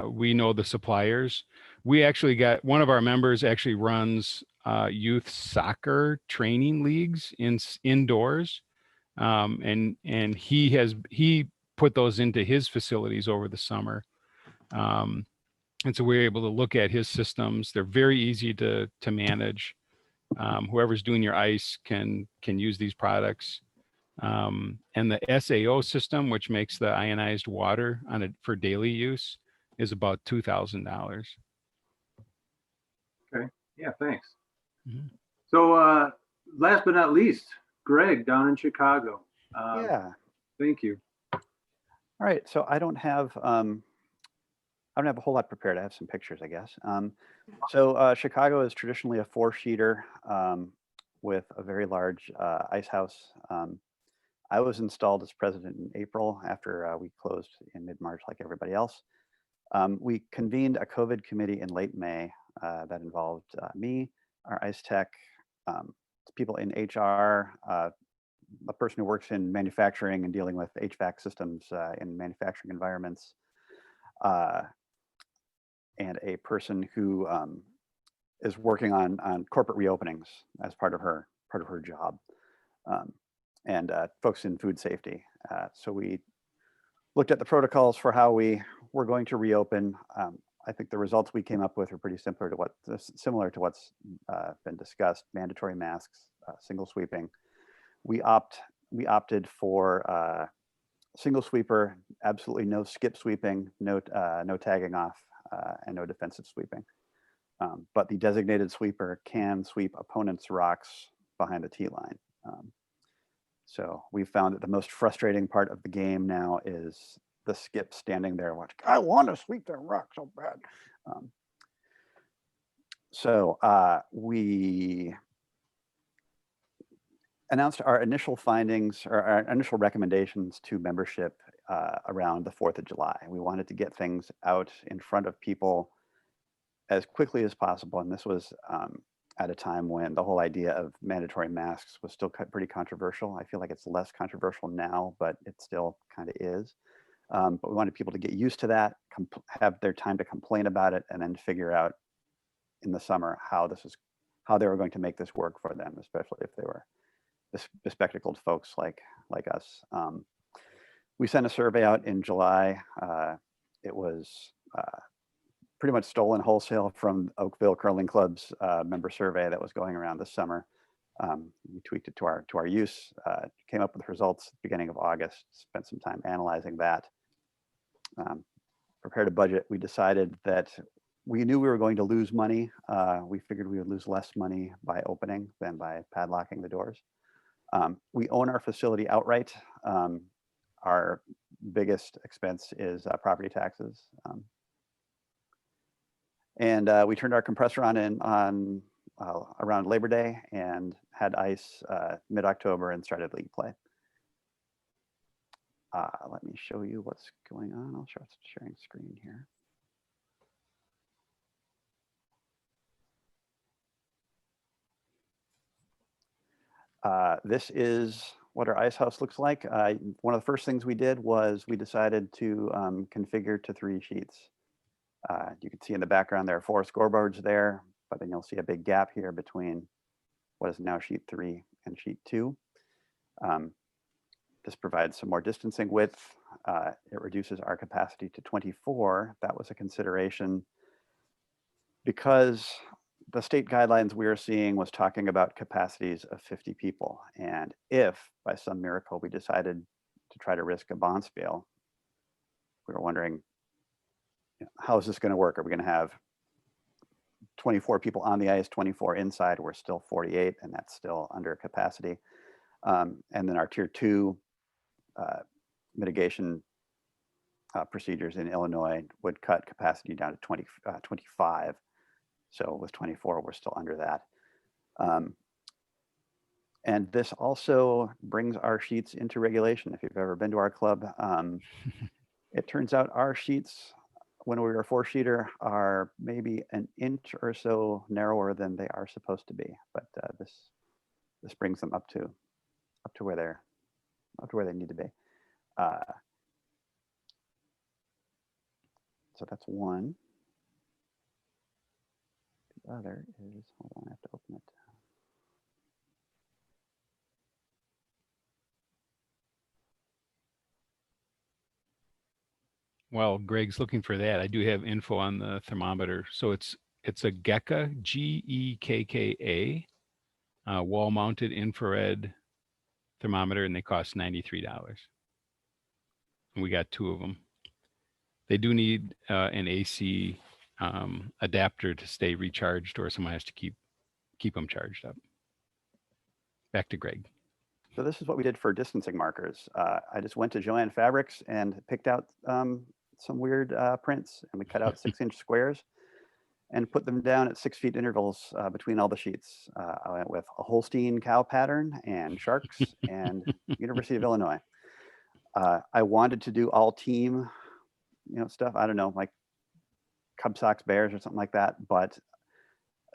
Speaker 2: we know the suppliers. We actually got one of our members actually runs youth soccer training leagues indoors. And he put those into his facilities over the summer. And so we're able to look at his systems. They're very easy to manage. Whoever's doing your ice can use these products. And the SAO system, which makes the ionized water for daily use, is about $2,000.
Speaker 1: Okay. Yeah, thanks.
Speaker 2: Mm-hmm.
Speaker 1: So last but not least, Greg down in Chicago.
Speaker 3: Yeah.
Speaker 1: Thank you.
Speaker 3: All right. So I don't have a whole lot prepared. I have some pictures, I guess. So Chicago is traditionally a 4-sheeter with a very large ice house. I was installed as president in April after we closed in mid-March like everybody else. We convened a COVID committee in late May that involved me, our ice tech, people in HR, a person who works in manufacturing and dealing with HVAC systems in manufacturing environments, and a person who is working on corporate reopenings as part of her job, and folks in food safety. So we looked at the protocols for how we were going to reopen. I think the results we came up with are pretty similar to what's been discussed: mandatory masks, single sweeping. We opted for single sweeper, absolutely no skip sweeping, no tagging off, and no defensive sweeping. But the designated sweeper can sweep opponents' rocks behind the tee line. So we found that the most frustrating part of the game now is the skip standing there watching, I want to sweep that rock so bad. So we announced our initial findings or our initial recommendations to membership around the 4th of July. We wanted to get things out in front of people as quickly as possible. And this was at a time when the whole idea of mandatory masks was still pretty controversial. I feel like it's less controversial now, but it still kind of is. But we wanted people to get used to that, have their time to complain about it, and then figure out in the summer how they were going to make this work for them, especially if they were bespectacled folks like us. We sent a survey out in July. it was pretty much stolen wholesale from Oakville Curling Club's member survey that was going around this summer. We tweaked it to our use, came up with results at the beginning of August, spent some time analyzing that, prepared a budget. We decided that we knew we were going to lose money. We figured we would lose less money by opening than by padlocking the doors. We own our facility outright. Our biggest expense is property taxes. And we turned our compressor on around Labor Day and had ice mid-October and started league play. Let me show you what's going on. I'll start sharing screen here. This is what our ice house looks like. One of the first things we did was we decided to configure to 3 sheets. You can see in the background there are 4 scoreboards there, but then you'll see a big gap here between what is now sheet 3 and sheet 2. This provides some more distancing width. It reduces our capacity to 24. That was a consideration because the state guidelines we were seeing was talking about capacities of 50 people. And if by some miracle we decided to try to risk a bonspiel, we were wondering, how is this going to work? Are we going to have 24 people on the ice, 24 inside? We're still 48, and that's still under capacity. And then our tier 2 mitigation procedures in Illinois would cut capacity down to 25. So with 24, we're still under that. And this also brings our sheets into regulation. If you've ever been to our club, it turns out our sheets, when we were a 4-sheeter, are maybe an inch or so narrower than they are supposed to be. But this brings them up to where they need to be. So that's one. The other is, hold on, I have to open it.
Speaker 2: While Greg's looking for that, I do have info on the thermometer. So it's a Gekka, Gekka, wall-mounted infrared thermometer, and they cost $93. And we got 2 of them. They do need an AC adapter to stay recharged, or someone has to keep them charged up. Back to Greg.
Speaker 3: So this is what we did for distancing markers. I just went to Joann Fabrics and picked out some weird prints, and we cut out 6-inch squares and put them down at 6 feet intervals between all the sheets. I went with a Holstein cow pattern and sharks and University of Illinois. I wanted to do all team, stuff. I don't know, like Cub Sox Bears or something like that. But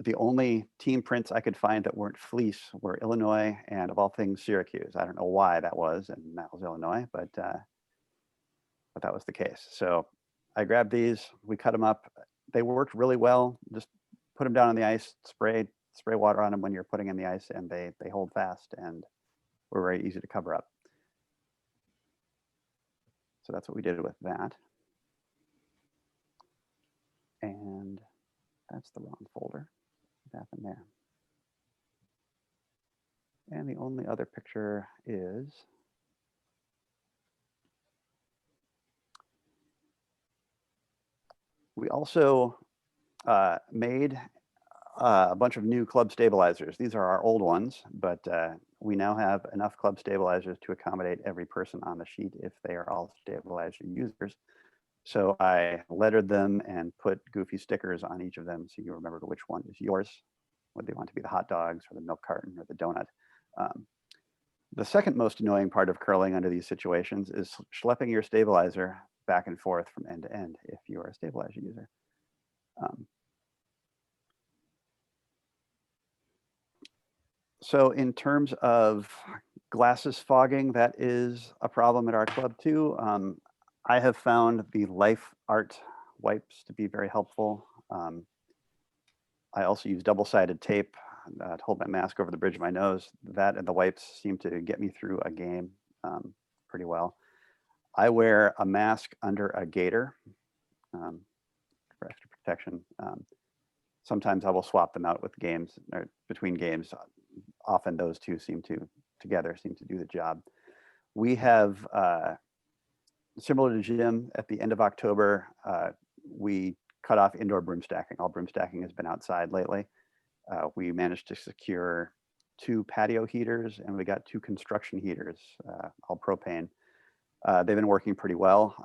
Speaker 3: the only team prints I could find that weren't fleece were Illinois and, of all things, Syracuse. I don't know why that was, and that was Illinois, but that was the case. So I grabbed these, we cut them up. They worked really well. Just put them down on the ice, spray water on them when you're putting in the ice, and they hold fast and were very easy to cover up. So that's what we did with that. And that's the wrong folder. What happened there? And the only other picture is we also made a bunch of new club stabilizers. These are our old ones, but we now have enough club stabilizers to accommodate every person on the sheet if they are all stabilizer users. So I lettered them and put goofy stickers on each of them so you remember which one is yours, whether you want to be the hot dogs or the milk carton or the donut. The second most annoying part of curling under these situations is schlepping your stabilizer back and forth from end to end if you are a stabilizer user. So in terms of glasses fogging, that is a problem at our club too. I have found the Life Art wipes to be very helpful. I also use double-sided tape to hold my mask over the bridge of my nose. That and the wipes seem to get me through a game pretty well. I wear a mask under a gaiter for extra protection. Sometimes I will swap them out with games or between games. Often those two together seem to do the job. We have, similar to Jim, at the end of October, we cut off indoor broom stacking. All broom stacking has been outside lately. We managed to secure 2 patio heaters, and we got 2 construction heaters, all propane. They've been working pretty well.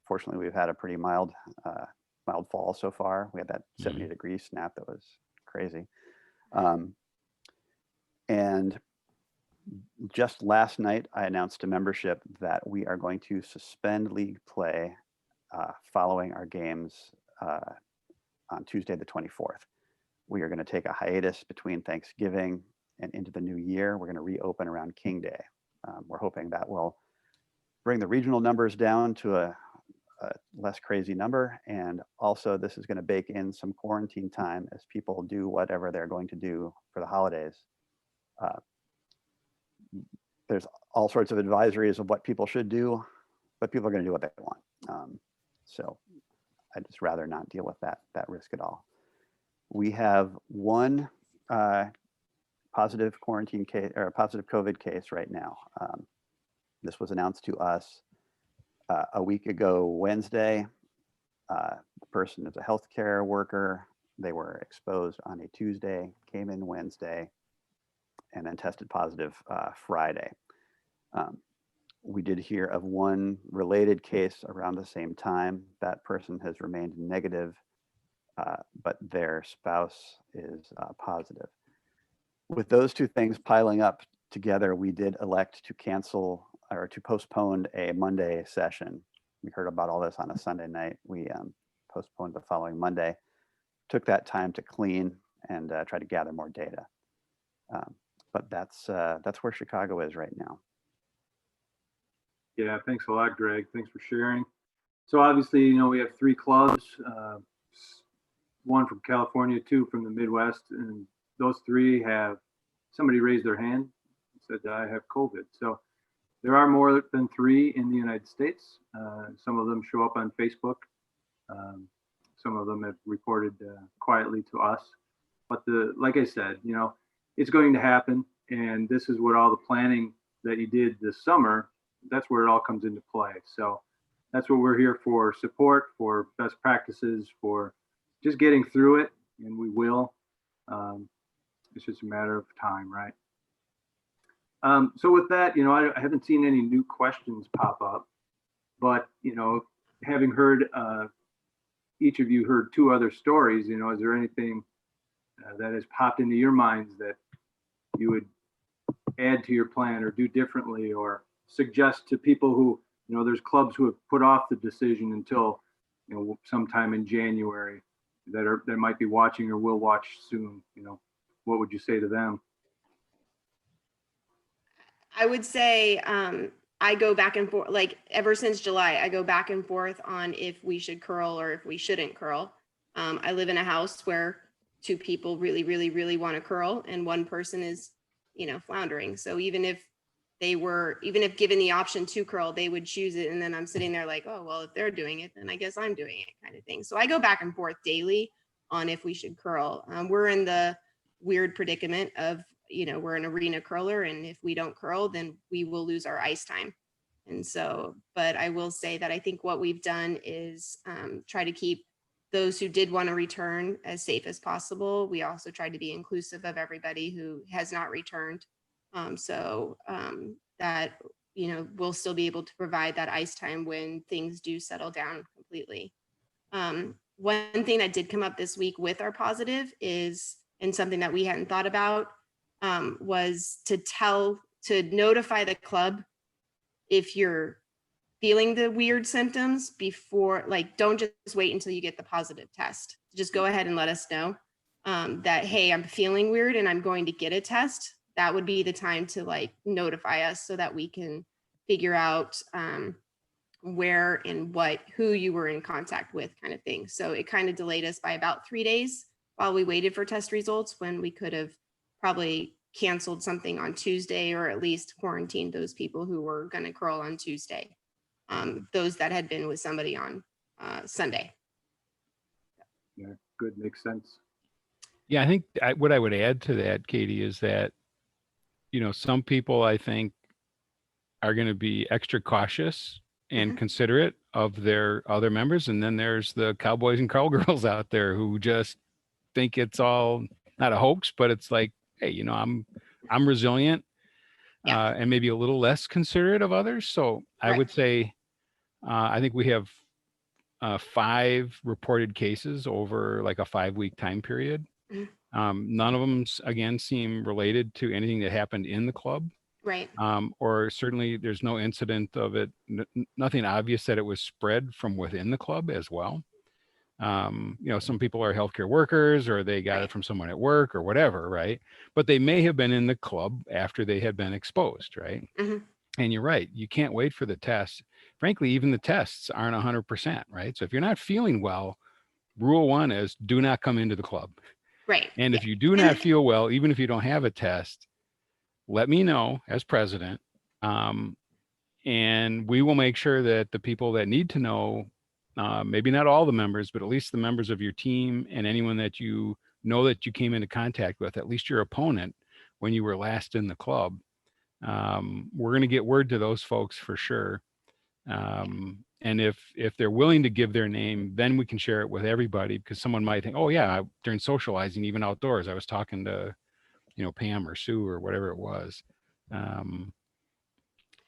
Speaker 3: Fortunately, we've had a pretty mild fall so far. We had that 70-degree snap that was crazy. And just last night, I announced to membership that we are going to suspend league play following our games on Tuesday, the 24th. We are going to take a hiatus between Thanksgiving and into the new year. We're going to reopen around King Day. We're hoping that will bring the regional numbers down to a less crazy number. And also, this is going to bake in some quarantine time as people do whatever they're going to do for the holidays. There's all sorts of advisories of what people should do, but people are going to do what they want. So I'd just rather not deal with that risk at all. We have 1 positive quarantine case or a positive COVID case right now. This was announced to us a week ago Wednesday. The person is a healthcare worker. They were exposed on a Tuesday, came in Wednesday, and then tested positive Friday. We did hear of 1 related case around the same time. That person has remained negative, but their spouse is positive. With those 2 things piling up together, we did elect to cancel or to postpone a Monday session. We heard about all this on a Sunday night. We postponed the following Monday, took that time to clean and try to gather more data. But that's where Chicago is right now.
Speaker 1: Yeah, thanks a lot, Greg. Thanks for sharing. So obviously, we have 3 clubs, 1 from California, 2 from the Midwest, and those 3 have somebody raised their hand and said that I have COVID. So there are more than 3 in the United States. Some of them show up on Facebook. Some of them have reported quietly to us. But like I said, it's going to happen. And this is what all the planning that you did this summer, that's where it all comes into play. So that's what we're here for, support, for best practices, for just getting through it, and we will. It's just a matter of time, right? So with that, I haven't seen any new questions pop up, but, having heard, each of you heard 2 other stories, is there anything that has popped into your minds that you would add to your plan or do differently, or suggest to people who, there's clubs who have put off the decision until, sometime in January that might be watching or will watch soon, what would you say to them?
Speaker 4: I would say I go back and forth, like ever since July, I go back and forth on if we should curl or if we shouldn't curl. I live in a house where 2 people really, really, really want to curl, and 1 person is, floundering. So even if given the option to curl, they would choose it. And then I'm sitting there like, oh, well, if they're doing it, then I guess I'm doing it, kind of thing. So I go back and forth daily on if we should curl. We're in the weird predicament of, we're an arena curler, and if we don't curl, then we will lose our ice time. And so, but I will say that I think what we've done is try to keep those who did want to return as safe as possible. We also tried to be inclusive of everybody who has not returned. That, we'll still be able to provide that ice time when things do settle down completely. One thing that did come up this week with our positive is, and something that we hadn't thought about, was to notify the club if you're feeling the weird symptoms before, like, don't just wait until you get the positive test. Just go ahead and let us know that, hey, I'm feeling weird and I'm going to get a test. That would be the time to notify us so that we can figure out where and who you were in contact with, kind of thing. So it kind of delayed us by about 3 days while we waited for test results, when we could have probably canceled something on Tuesday, or at least quarantined those people who were going to curl on Tuesday. Those that had been with somebody on Sunday.
Speaker 1: Yeah, good, makes sense.
Speaker 2: Yeah, I think what I would add to that, Katie, is that, some people I think are going to be extra cautious and
Speaker 4: Mhm.
Speaker 2: considerate of their other members. And then there's the cowboys and cowgirls out there who just think it's all not a hoax, but it's like, hey, I'm resilient,
Speaker 4: Yeah.
Speaker 2: and maybe a little less considerate of others. So I
Speaker 4: Right.
Speaker 2: would say, I think we have 5 reported cases over like a 5-week time period.
Speaker 4: Mhm.
Speaker 2: None of them, again, seem related to anything that happened in the club.
Speaker 4: Right.
Speaker 2: Or certainly there's no incident of it, nothing obvious that it was spread from within the club as well. Some people are healthcare workers or they got
Speaker 4: Right.
Speaker 2: it from someone at work or whatever, right? But they may have been in the club after they had been exposed, right?
Speaker 4: Mhm.
Speaker 2: And you're right, you can't wait for the test. Frankly, even the tests aren't 100%, right? So if you're not feeling well, rule 1 is do not come into the club.
Speaker 4: Right.
Speaker 2: And
Speaker 4: Yeah.
Speaker 2: if you do not feel well, even if you don't have a test, let me know as president. And we will make sure that the people that need to know, maybe not all the members, but at least the members of your team and anyone that you know that you came into contact with, at least your opponent when you were last in the club. We're going to get word to those folks for sure. And if they're willing to give their name, then we can share it with everybody, because someone might think, oh yeah, during socializing, even outdoors, I was talking to, Pam or Sue or whatever it was.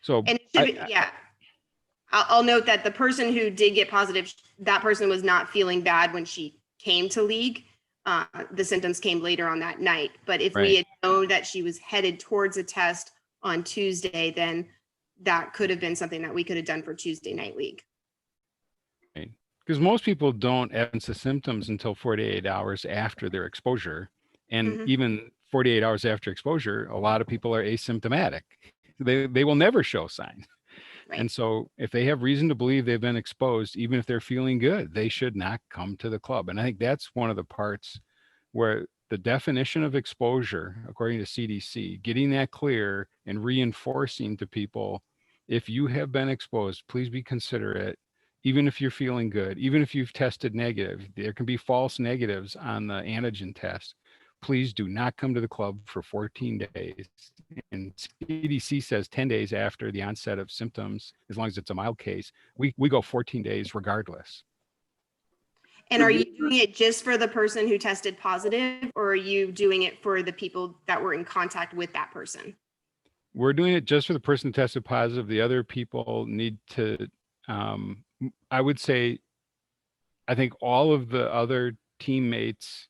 Speaker 2: So
Speaker 4: And it should be,
Speaker 2: I,
Speaker 4: yeah. I'll note that the person who did get positive, that person was not feeling bad when she came to league. The symptoms came later on that night. But if we
Speaker 2: Right.
Speaker 4: had known that she was headed towards a test on Tuesday, then that could have been something that we could have done for Tuesday night league.
Speaker 2: because most people don't evidence the symptoms until 48 hours after their exposure. And
Speaker 4: Mhm.
Speaker 2: even 48 hours after exposure, a lot of people are asymptomatic. They will never show signs.
Speaker 4: Right.
Speaker 2: And so if they have reason to believe they've been exposed, even if they're feeling good, they should not come to the club. And I think that's one of the parts where the definition of exposure, according to CDC, getting that clear and reinforcing to people, if you have been exposed, please be considerate. Even if you're feeling good, even if you've tested negative, there can be false negatives on the antigen test. Please do not come to the club for 14 days. And CDC says 10 days after the onset of symptoms, as long as it's a mild case, we go 14 days regardless.
Speaker 4: And are you doing it just for the person who tested positive, or are you doing it for the people that were in contact with that person?
Speaker 2: We're doing it just for the person who tested positive. The other people need to, I would say, I think all of the other teammates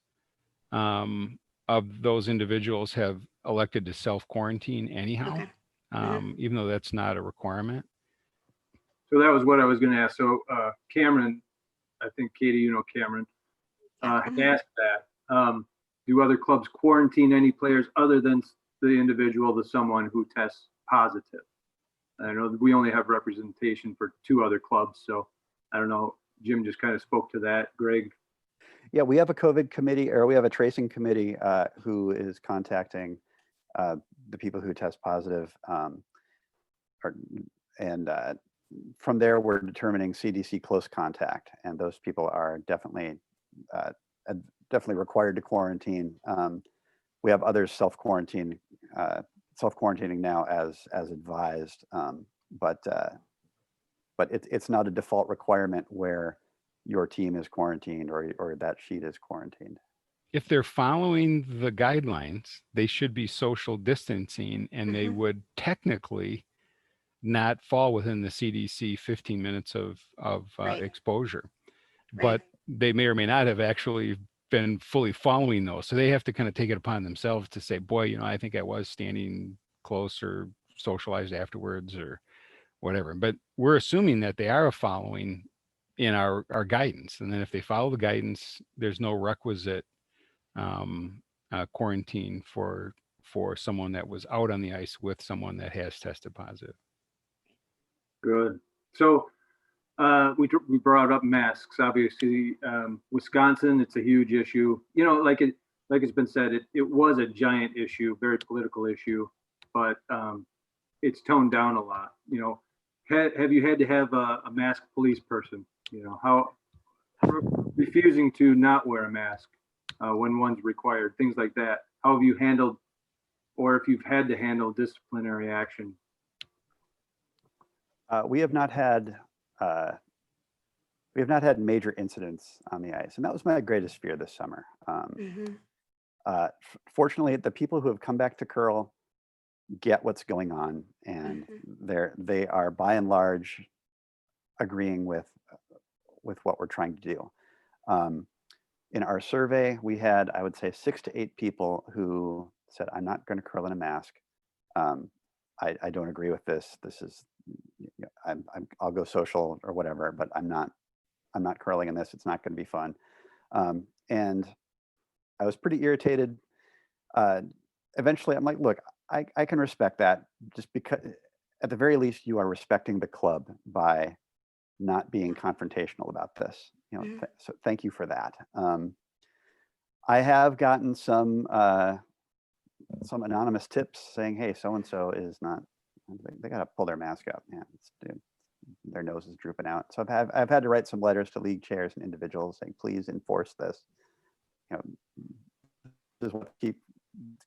Speaker 2: of those individuals have elected to self-quarantine anyhow,
Speaker 4: Okay.
Speaker 2: even though that's not a requirement.
Speaker 1: So that was what I was going to ask. So Cameron, I think Katie, Cameron, had asked that. Do other clubs quarantine any players other than the individual, the someone who tests positive? I know that we only have representation for 2 other clubs, so I don't know. Jim just kind of spoke to that. Greg?
Speaker 3: Yeah, we have a COVID committee, or we have a tracing committee who is contacting the people who test positive. And from there, we're determining CDC close contact, and those people are definitely required to quarantine. We have others self-quarantining now as advised, but it's not a default requirement where your team is quarantined or that sheet is quarantined.
Speaker 2: If they're following the guidelines, they should be social distancing, and they would technically not fall within the CDC 15 minutes of
Speaker 4: Right.
Speaker 2: exposure.
Speaker 4: Right.
Speaker 2: But they may or may not have actually been fully following those. So they have to kind of take it upon themselves to say, boy, I think I was standing close or socialized afterwards or whatever. But we're assuming that they are following in our guidance. And then if they follow the guidance, there's no requisite quarantine for someone that was out on the ice with someone that has tested positive.
Speaker 1: Good. So we brought up masks. Obviously, Wisconsin, it's a huge issue. Like it's been said, it was a giant issue, very political issue, but it's toned down a lot. Have you had to have a masked police person how refusing to not wear a mask when one's required, things like that. How have you handled, or if you've had to handle disciplinary action?
Speaker 3: We have not had major incidents on the ice, and that was my greatest fear this summer. Fortunately, the people who have come back to curl get what's going on, and they are by and large agreeing with what we're trying to do. In our survey, we had, I would say, 6 to 8 people who said, "I'm not going to curl in a mask. I don't agree with this. This is, I'll go social or whatever, but I'm not curling in this. It's not going to be fun." And I was pretty irritated. Eventually, I'm like, look, I can respect that, just because at the very least you are respecting the club by not being confrontational about this. So thank you for that. I have gotten some anonymous tips saying, "Hey, so and so is not. They got to pull their mask up, man. Their nose is drooping out." So I've had to write some letters to league chairs and individuals saying, "Please enforce this. This is what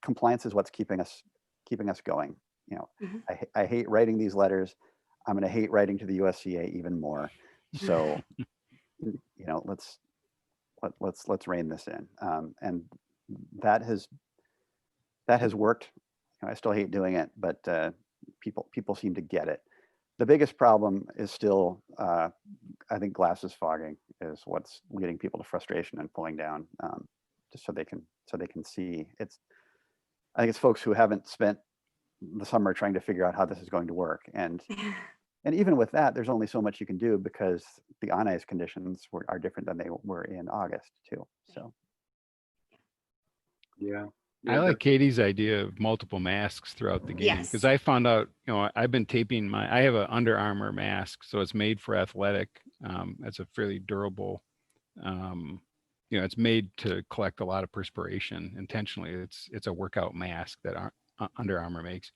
Speaker 3: compliance is what's keeping us going." I hate writing these letters. I'm going to hate writing to the USCA even more. So, let's rein this in. And that has worked. I still hate doing it, but people seem to get it. The biggest problem is still, I think, glasses fogging is what's leading people to frustration and pulling down, just so they can see. I think it's folks who haven't spent the summer trying to figure out how this is going to work, and even with that, there's only so much you can do because the on ice conditions are different than they were in August too. So
Speaker 1: yeah.
Speaker 2: I like Katie's idea of multiple masks throughout the game, because I found out, I've been taping I have an Under Armour mask, so it's made for athletic. It's a fairly durable, it's made to collect a lot of perspiration intentionally. It's a workout mask that Under Armour makes.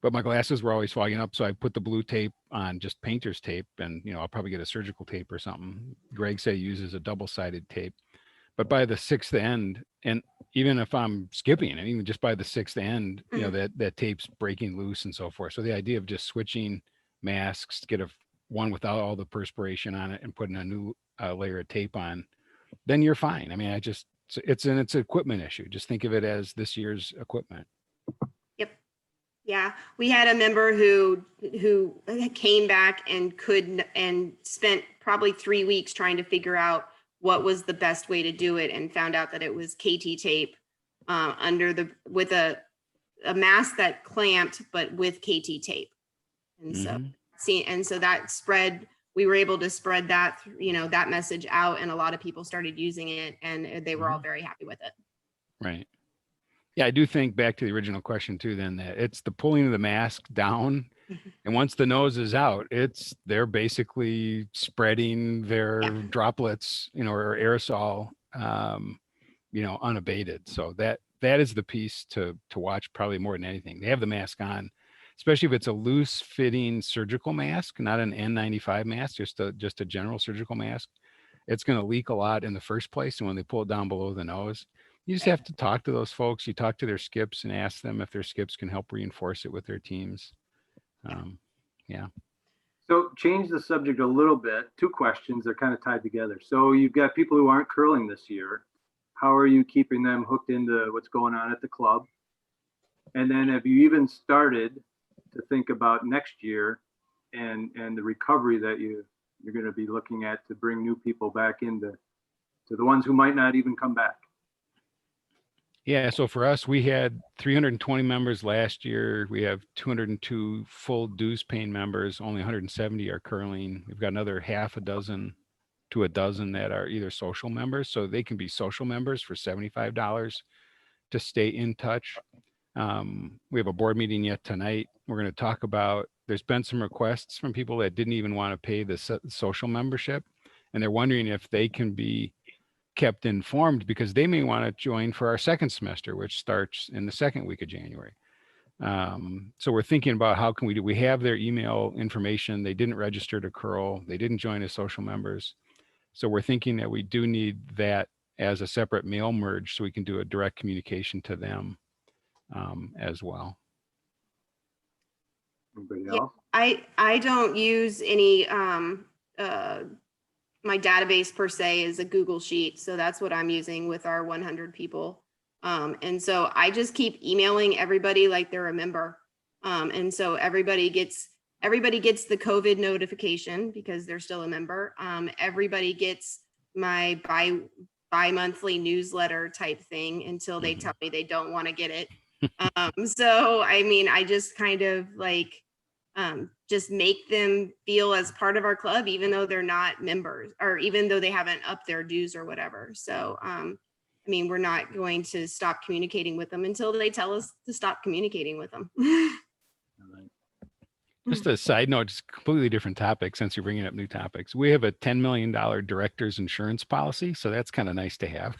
Speaker 2: But my glasses were always fogging up, so I put the blue tape on, just painter's tape, and I'll probably get a surgical tape or something. Greg said he uses a double-sided tape. But by the 6th end, and even if I'm skipping, and even just by the 6th end, that tape's breaking loose and so forth. So the idea of just switching masks, get one without all the perspiration on it and putting a new layer of tape on, then you're fine. I mean, it's an equipment issue. Just think of it as this year's equipment.
Speaker 4: Yep. Yeah, we had a member who came back and spent probably 3 weeks trying to figure out what was the best way to do it, and found out that it was KT tape with a mask that clamped, but with KT tape. And so that spread, we were able to spread that, that message out, and a lot of people started using it, and they were all very happy with it.
Speaker 2: Right. Yeah, I do think, back to the original question too, then, that it's the pulling of the mask down. And once the nose is out, they're basically spreading their droplets, or aerosol, unabated. So that is the piece to watch probably more than anything. They have the mask on, especially if it's a loose fitting surgical mask, not an N95 mask, just a general surgical mask. It's going to leak a lot in the first place. And when they pull it down below the nose, you just have to talk to those folks. You talk to their skips and ask them if their skips can help reinforce it with their teams. Yeah.
Speaker 1: So change the subject a little bit. 2 questions, they're kind of tied together. So you've got people who aren't curling this year. How are you keeping them hooked into what's going on at the club? And then have you even started to think about next year and the recovery that you're going to be looking at to bring new people back into the ones who might not even come back?
Speaker 2: Yeah, so for us, we had 320 members last year. We have 202 full dues paying members. Only 170 are curling. We've got another half a dozen to a dozen that are either social members. So they can be social members for $75 to stay in touch. We have a board meeting yet tonight. We're going to talk about, there's been some requests from people that didn't even want to pay the social membership, and they're wondering if they can be kept informed, because they may want to join for our second semester, which starts in the second week of January. So we're thinking about how can we have their email information. They didn't register to curl. They didn't join as social members. So we're thinking that we do need that as a separate mail merge so we can do a direct communication to them as well.
Speaker 1: Anybody
Speaker 4: Yeah.
Speaker 1: else?
Speaker 4: I don't use any my database per se is a Google Sheet, so that's what I'm using with our 100 people. And so I just keep emailing everybody like they're a member. And so everybody gets the COVID notification because they're still a member. Everybody gets my bi-monthly newsletter type thing until they tell me they don't want to get it. So I mean, I just kind of like just make them feel as part of our club, even though they're not members or even though they haven't upped their dues or whatever. So, I mean, we're not going to stop communicating with them until they tell us to stop communicating with them.
Speaker 2: Just a side note, just completely different topic since you're bringing up new topics. We have a $10 million director's insurance policy. So that's kind of nice to have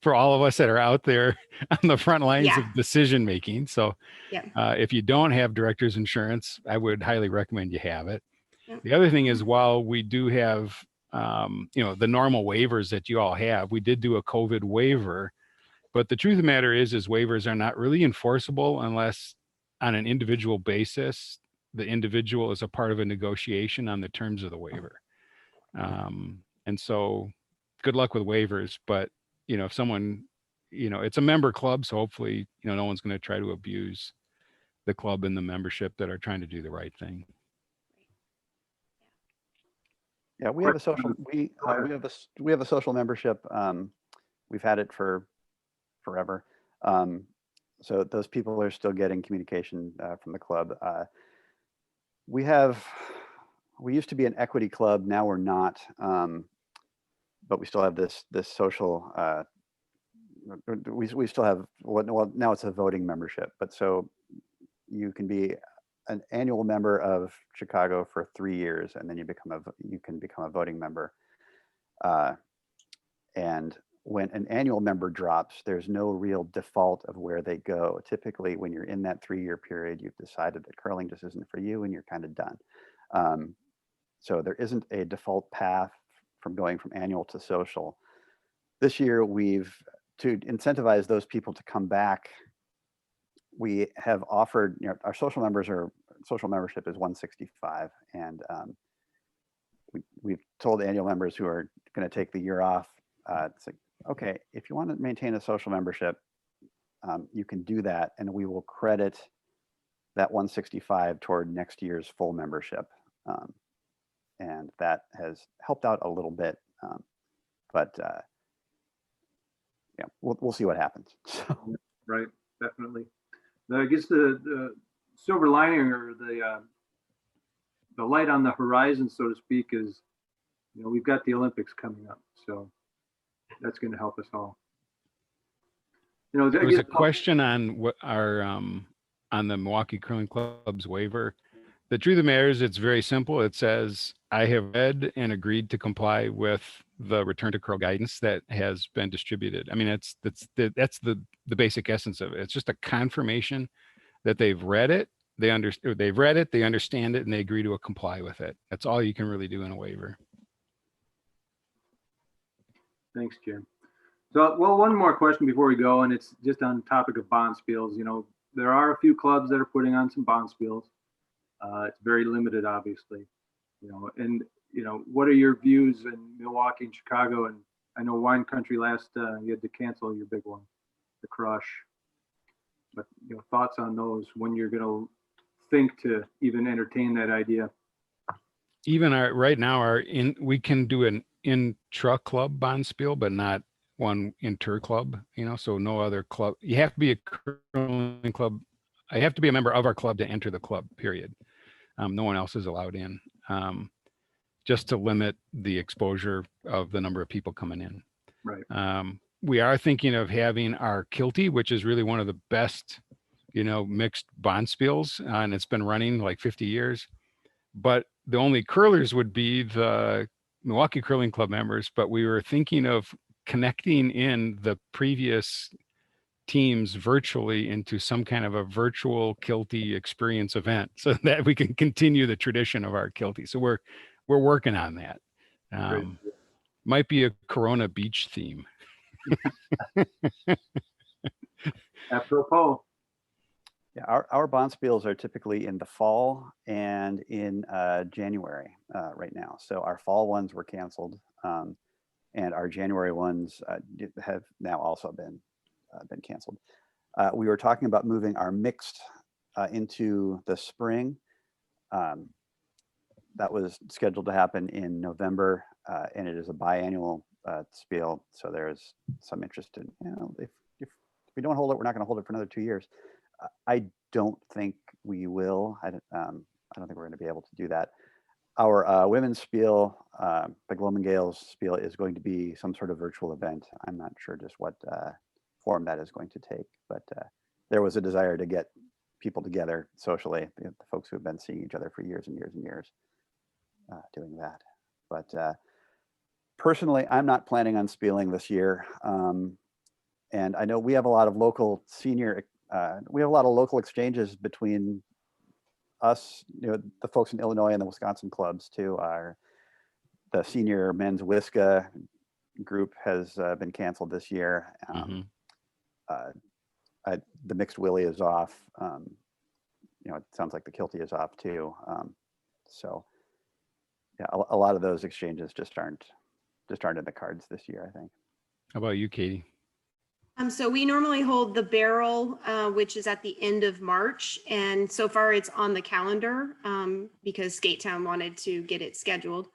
Speaker 2: for all of us that are out there on the front lines of decision making. So if you don't have director's insurance, I would highly recommend you have it. The other thing is, while we do have, the normal waivers that you all have, we did do a COVID waiver, but the truth of the matter is waivers are not really enforceable unless on an individual basis, the individual is a part of a negotiation on the terms of the waiver. And so good luck with waivers, but if someone, it's a member club, so hopefully, no one's going to try to abuse the club and the membership that are trying to do the right thing.
Speaker 3: Yeah, we have a social we have a social membership. We've had it for forever. So those people are still getting communication from the club. We used to be an equity club. Now we're not, but we still have this social. We still have well now it's a voting membership. But so you can be an annual member of Chicago for 3 years, and then you can become a voting member. And when an annual member drops, there's no real default of where they go. Typically, when you're in that 3-year period, you've decided that curling just isn't for you and you're kind of done. So there isn't a default path from going from annual to social. This year, to incentivize those people to come back, we have offered, our social membership is $165, and we've told annual members who are going to take the year off, it's like, okay, if you want to maintain a social membership, you can do that, and we will credit that $165 toward next year's full membership. And that has helped out a little bit, but we'll see what happens. So.
Speaker 1: Right, definitely. I guess the silver lining or the light on the horizon, so to speak, is we've got the Olympics coming up, so that's going to help us all. There
Speaker 2: was a question on what our on the Milwaukee Curling Club's waiver. The truth of the matter is, it's very simple. It says, I have read and agreed to comply with the return to curl guidance that has been distributed. I mean, that's the basic essence of it. It's just a confirmation that they've read it, they understand it, and they agree to comply with it. That's all you can really do in a waiver.
Speaker 1: Thanks, Jim. So, well, one more question before we go, and it's just on the topic of bonspiels. There are a few clubs that are putting on some bonspiels. It's very limited, obviously. What are your views in Milwaukee and Chicago? And I know Wine Country last you had to cancel your big one, the Crush. But thoughts on those when you're going to think to even entertain that idea?
Speaker 2: Even right now, we can do an intra club bonspiel, but not one inter club. So no other club. You have to be a curling club. I have to be a member of our club to enter the club. Period. No one else is allowed in, just to limit the exposure of the number of people coming in.
Speaker 1: Right.
Speaker 2: We are thinking of having our Kilty, which is really one of the best, mixed bonspiels, and it's been running like 50 years. But the only curlers would be the Milwaukee Curling Club members. But we were thinking of connecting in the previous teams virtually into some kind of a virtual Kilty experience event so that we can continue the tradition of our Kilty. So we're working on that.
Speaker 1: Great.
Speaker 2: Might be a Corona Beach theme.
Speaker 1: Apropos.
Speaker 3: Yeah, our bonspiels are typically in the fall and in January right now. So our fall ones were canceled, and our January ones have now also been canceled. We were talking about moving our mixed into the spring. That was scheduled to happen in November, and it is a biannual spiel. So there's some interest in, if we don't hold it, we're not going to hold it for another 2 years. I don't think we will. I don't think we're going to be able to do that. Our women's spiel, the Gloam and Gales spiel, is going to be some sort of virtual event. I'm not sure just what form that is going to take, but there was a desire to get people together socially, the folks who have been seeing each other for years and years and years, doing that. But personally, I'm not planning on spieling this year. And I know we have a lot of local we have a lot of local exchanges between us, the folks in Illinois and the Wisconsin clubs too. The senior men's Wisca group has been canceled this year. The mixed Willie is off. It sounds like the Kilty is off too. So yeah, a lot of those exchanges just aren't in the cards this year, I think.
Speaker 2: How about you, Katie?
Speaker 4: So we normally hold the barrel, which is at the end of March. And so far it's on the calendar because Skate Town wanted to get it scheduled.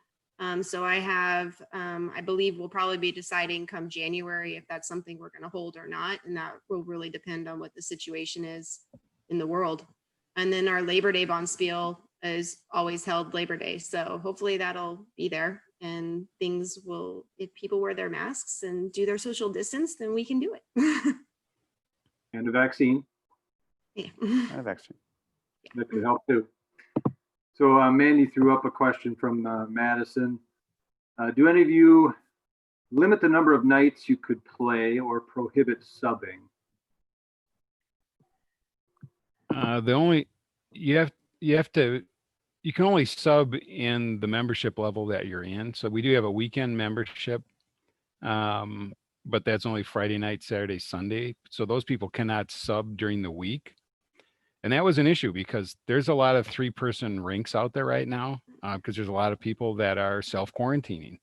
Speaker 4: So I have, I believe we'll probably be deciding come January if that's something we're going to hold or not. And that will really depend on what the situation is in the world. And then our Labor Day bonspiel is always held Labor Day. So hopefully that'll be there. And things will, if people wear their masks and do their social distance, then we can do it.
Speaker 1: And a vaccine.
Speaker 4: Yeah.
Speaker 3: And a vaccine.
Speaker 1: That could help too. So Mandy threw up a question from Madison. Do any of you limit the number of nights you could play or prohibit subbing?
Speaker 2: You can only sub in the membership level that you're in. So we do have a weekend membership, but that's only Friday night, Saturday, Sunday. So those people cannot sub during the week. And that was an issue because there's a lot of 3-person rinks out there right now because there's a lot of people that are self-quarantining.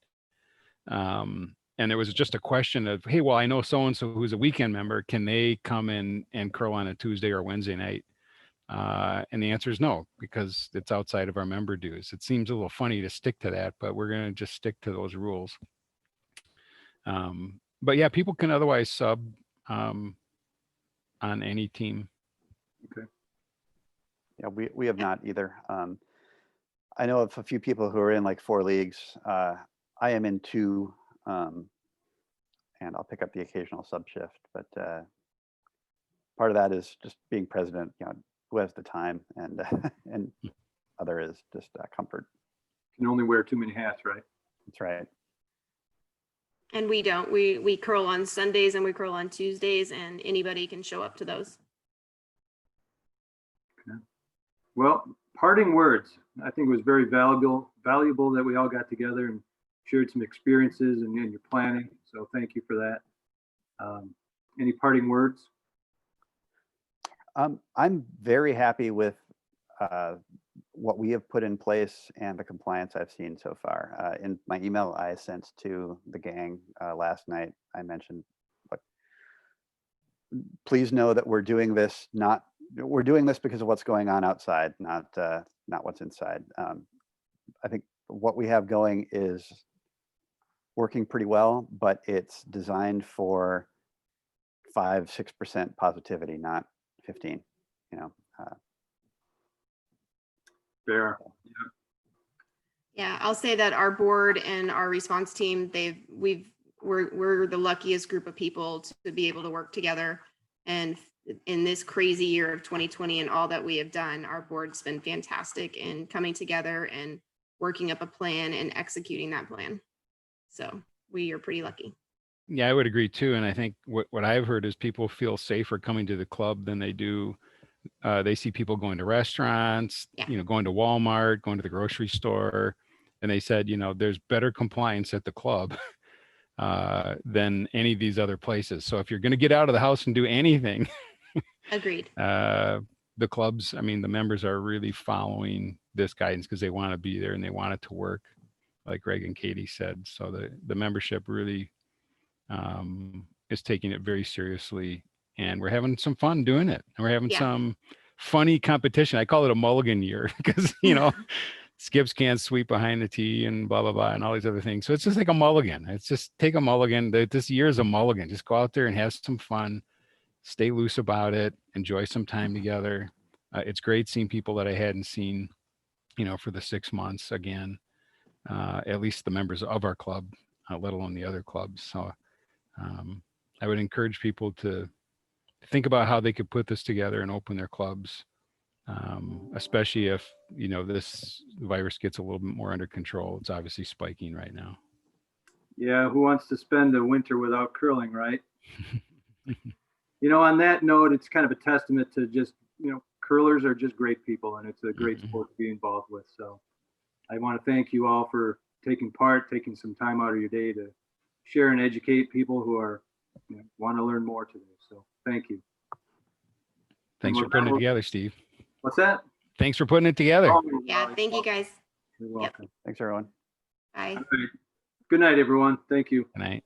Speaker 2: And there was just a question of, hey, well, I know so-and-so who's a weekend member. Can they come in and curl on a Tuesday or Wednesday night? And the answer is no, because it's outside of our member dues. It seems a little funny to stick to that, but we're going to just stick to those rules. But yeah, people can otherwise sub on any team.
Speaker 1: Okay.
Speaker 3: Yeah, we have not either. I know of a few people who are in like 4 leagues. I am in 2, and I'll pick up the occasional sub shift. But part of that is just being president. Who has the time, and and other is just comfort.
Speaker 1: You can only wear too many hats, right?
Speaker 3: That's right.
Speaker 4: And we don't. We curl on Sundays and we curl on Tuesdays, and anybody can show up to those.
Speaker 1: Okay. Well, parting words. I think it was very valuable that we all got together and shared some experiences and your planning. So thank you for that. Any parting words?
Speaker 3: I'm very happy with what we have put in place and the compliance I've seen so far. In my email I sent to the gang last night, I mentioned, but please know that we're doing this because of what's going on outside, not what's inside. I think what we have going is working pretty well, but it's designed for 5-6% positivity, not 15.
Speaker 1: Fair.
Speaker 4: Yeah, I'll say that our board and our response team, we're the luckiest group of people to be able to work together. And in this crazy year of 2020 and all that we have done, our board's been fantastic in coming together and working up a plan and executing that plan. So we are pretty lucky.
Speaker 2: Yeah, I would agree too. And I think what I've heard is people feel safer coming to the club than they do. They see people going to restaurants,
Speaker 4: Yeah.
Speaker 2: going to Walmart, going to the grocery store. And they said, there's better compliance at the club than any of these other places. So if you're going to get out of the house and do anything,
Speaker 4: Agreed.
Speaker 2: the clubs, the members are really following this guidance because they want to be there and they want it to work, like Greg and Katie said. So the membership really is taking it very seriously, and we're having some fun doing it. And we're having
Speaker 4: Yeah.
Speaker 2: some funny competition. I call it a mulligan year because, skips can't sweep behind the tee and blah, blah, blah, and all these other things. So it's just like a mulligan. It's just take a mulligan. This year is a mulligan. Just go out there and have some fun, stay loose about it, enjoy some time together. It's great seeing people that I hadn't seen, for the 6 months again, at least the members of our club, let alone the other clubs. So I would encourage people to think about how they could put this together and open their clubs, especially if, this virus gets a little bit more under control. It's obviously spiking right now.
Speaker 1: Yeah, who wants to spend a winter without curling, right? On that note, it's kind of a testament to just, curlers are just great people, and it's a great sport to be involved with. So I want to thank you all for taking some time out of your day to share and educate people who are want to learn more today. So thank you.
Speaker 2: Thanks for putting it together, Steve.
Speaker 1: What's that?
Speaker 2: Thanks for putting it together.
Speaker 4: Yeah, thank you guys.
Speaker 1: You're welcome.
Speaker 3: Thanks, everyone.
Speaker 4: Bye.
Speaker 1: All right. Good night, everyone. Thank you.
Speaker 2: Good night.